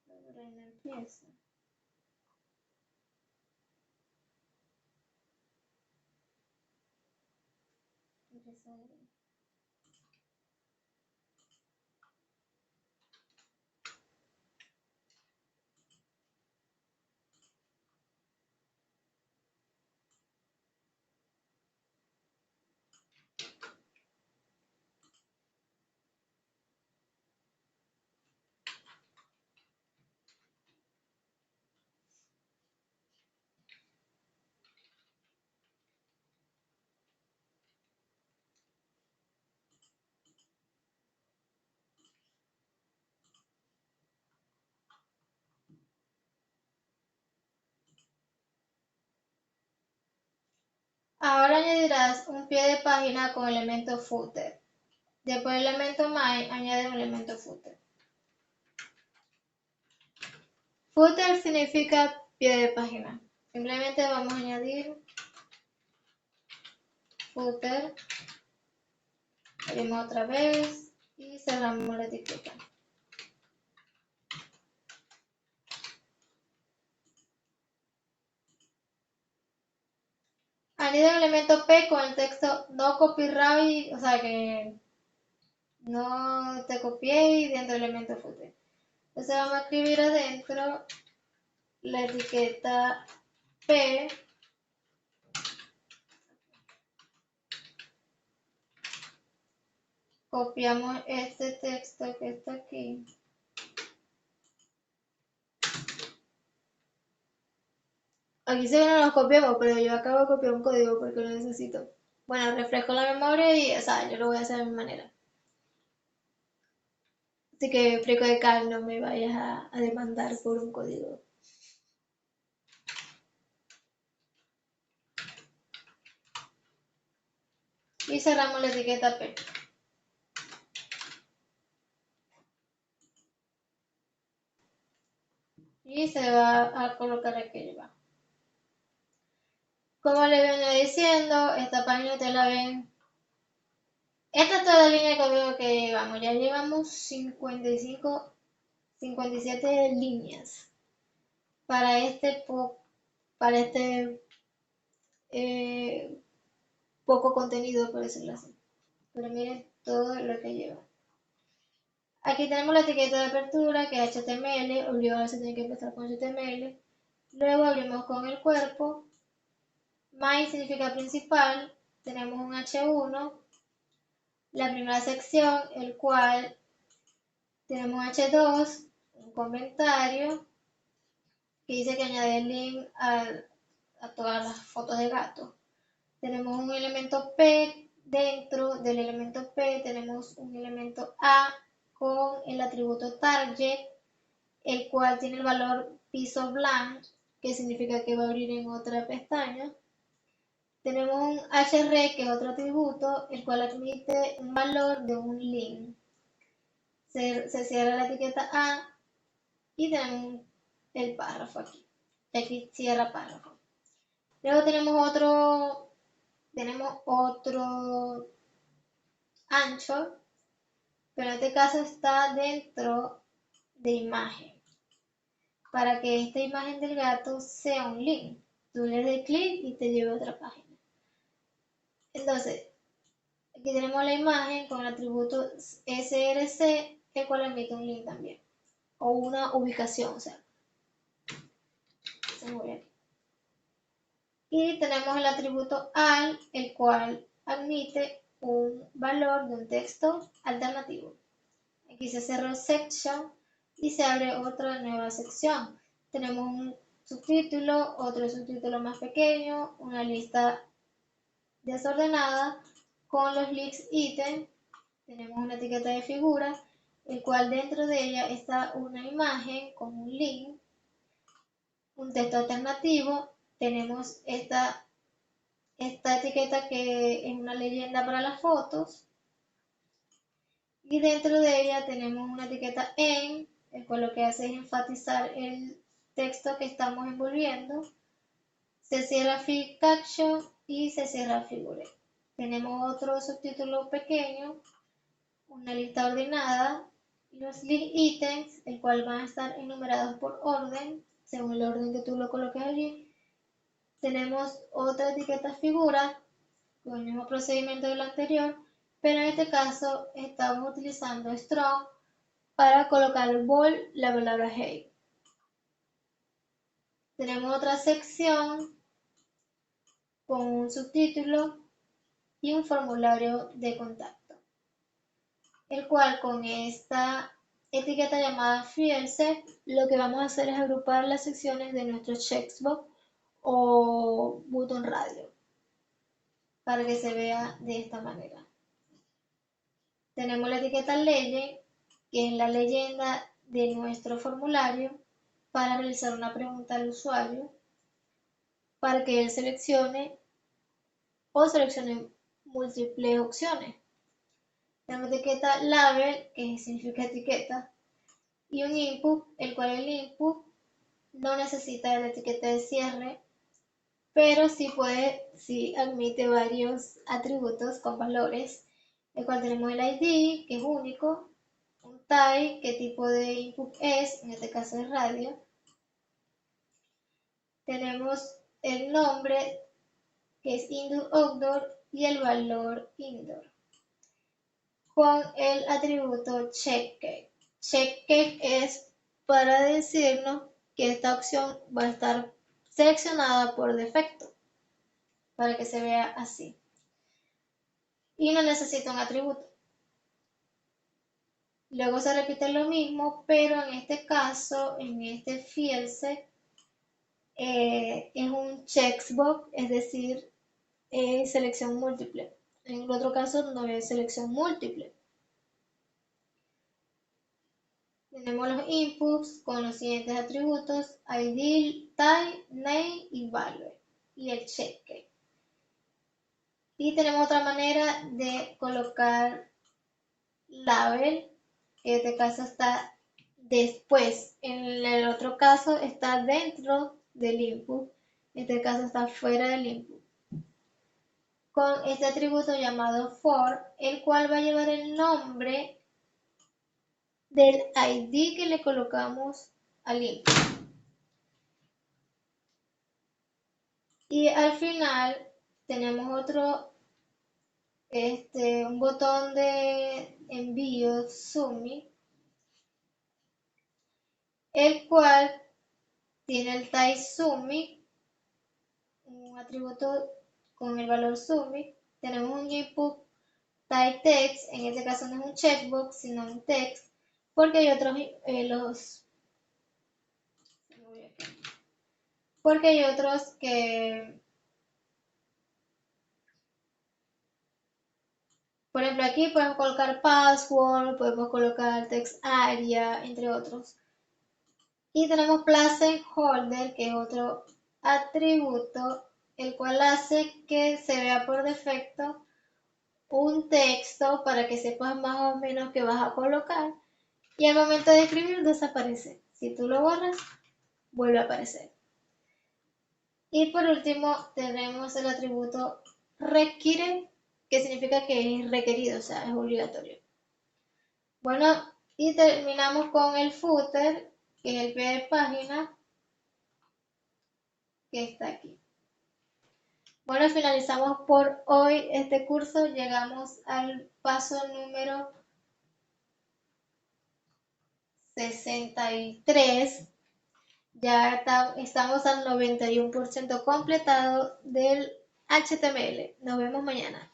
Pero ahí no empieza. Empieza ahí. Ahora añadirás un pie de página con elemento footer. Después del elemento my, añade un elemento footer. Footer significa pie de página. Simplemente vamos a añadir footer. Abrimos otra vez y cerramos la etiqueta. Añade un elemento P con el texto no copyright, o sea que no te copié dentro del elemento footer. Entonces vamos a escribir adentro la etiqueta P. Copiamos este texto que está aquí. Aquí se ve que no lo copiamos, pero yo acabo de copiar un código porque lo necesito. Bueno, refresco la memoria y, o sea, yo lo voy a hacer de mi manera. Así que, frico de cal, no me vayas a demandar por un código. Y cerramos la etiqueta P. Y se va a colocar aquí abajo. Como les venía diciendo, esta página te la ven. Esta es toda la línea de código que llevamos. Ya llevamos 57 líneas para este, poco contenido, por decirlo así. Pero miren todo lo que lleva. Aquí tenemos la etiqueta de apertura que es HTML, obligado se tiene que empezar con HTML. Luego abrimos con el cuerpo. My significa principal. Tenemos un H1. La primera sección, el cual tenemos un H2, un comentario que dice que añade el link a todas las fotos de gato. Tenemos un elemento P. Dentro del elemento P tenemos un elemento A con el atributo target el cual tiene el valor piso blank, que significa que va a abrir en otra pestaña. Tenemos un href, que es otro atributo, el cual admite un valor de un link. Se cierra la etiqueta A y tenemos el párrafo aquí. Aquí cierra párrafo. Luego tenemos otro ancho, pero en este caso está dentro de imagen. Para que esta imagen del gato sea un link, tú le das clic y te lleva a otra página. Entonces, aquí tenemos la imagen con el atributo src, el cual emite un link también, o una ubicación, o sea, se mueve aquí. Y tenemos el atributo al, el cual admite un valor de un texto alternativo. Aquí se cerró section y se abre otra nueva sección. Tenemos un subtítulo, otro subtítulo más pequeño, una lista desordenada con los links ítem. Tenemos una etiqueta de figura, el cual dentro de ella está una imagen con un link, un texto alternativo. Tenemos esta etiqueta que es una leyenda para las fotos. Y dentro de ella tenemos una etiqueta en, el cual lo que hace es enfatizar el texto que estamos envolviendo. Se cierra Fill Caption y se cierra Figure. Tenemos otro subtítulo pequeño, una lista ordenada, los link items, el cual van a estar enumerados por orden, según el orden que tú lo coloques allí. Tenemos otra etiqueta figura, con el mismo procedimiento de lo anterior, pero en este caso estamos utilizando strong para colocar el bold la palabra hey. Tenemos otra sección con un subtítulo y un formulario de contacto, el cual con esta etiqueta llamada fielse lo que vamos a hacer es agrupar las secciones de nuestro checkbox o botón radio para que se vea de esta manera. Tenemos la etiqueta legend, que es la leyenda de nuestro formulario para realizar una pregunta al usuario para que él seleccione o seleccione múltiples opciones. Tenemos etiqueta label, que significa etiqueta, y un input, el cual el input no necesita la etiqueta de cierre, pero sí admite varios atributos con valores, el cual tenemos el ID, que es único, un type, qué tipo de input es, en este caso es radio. Tenemos el nombre, que es indoor outdoor, y el valor indoor, con el atributo checkcase. Checkcase es para decirnos que esta opción va a estar seleccionada por defecto, para que se vea así. Y no necesita un atributo. Luego se repite lo mismo, pero en este caso, en este fielse, es un checkbox, es decir, selección múltiple. En el otro caso no es selección múltiple. Tenemos los inputs con los siguientes atributos: ID, type, name y value, y el check. Y tenemos otra manera de colocar label, que en este caso está después, en el otro caso está dentro del input, en este caso está fuera del input, con este atributo llamado for, el cual va a llevar el nombre del ID que le colocamos al input. Y al final tenemos un botón de envío submit, el cual tiene el type submit, un atributo con el valor submit. Tenemos un input type text, en este caso no es un checkbox sino un text, porque hay otros que, por ejemplo, aquí podemos colocar password, podemos colocar text area, entre otros. Y tenemos placeholder, que es otro atributo, el cual hace que se vea por defecto un texto para que sepas más o menos qué vas a colocar. Y al momento de escribir desaparece. Si tú lo borras, vuelve a aparecer. Y por último tenemos el atributo requiere, que significa que es requerido, o sea, es obligatorio. Bueno, y terminamos con el footer, que es el pie de página, que está aquí. Bueno, finalizamos por hoy este curso. Llegamos al paso número 63. Ya estamos al 91% completado del HTML. Nos vemos mañana.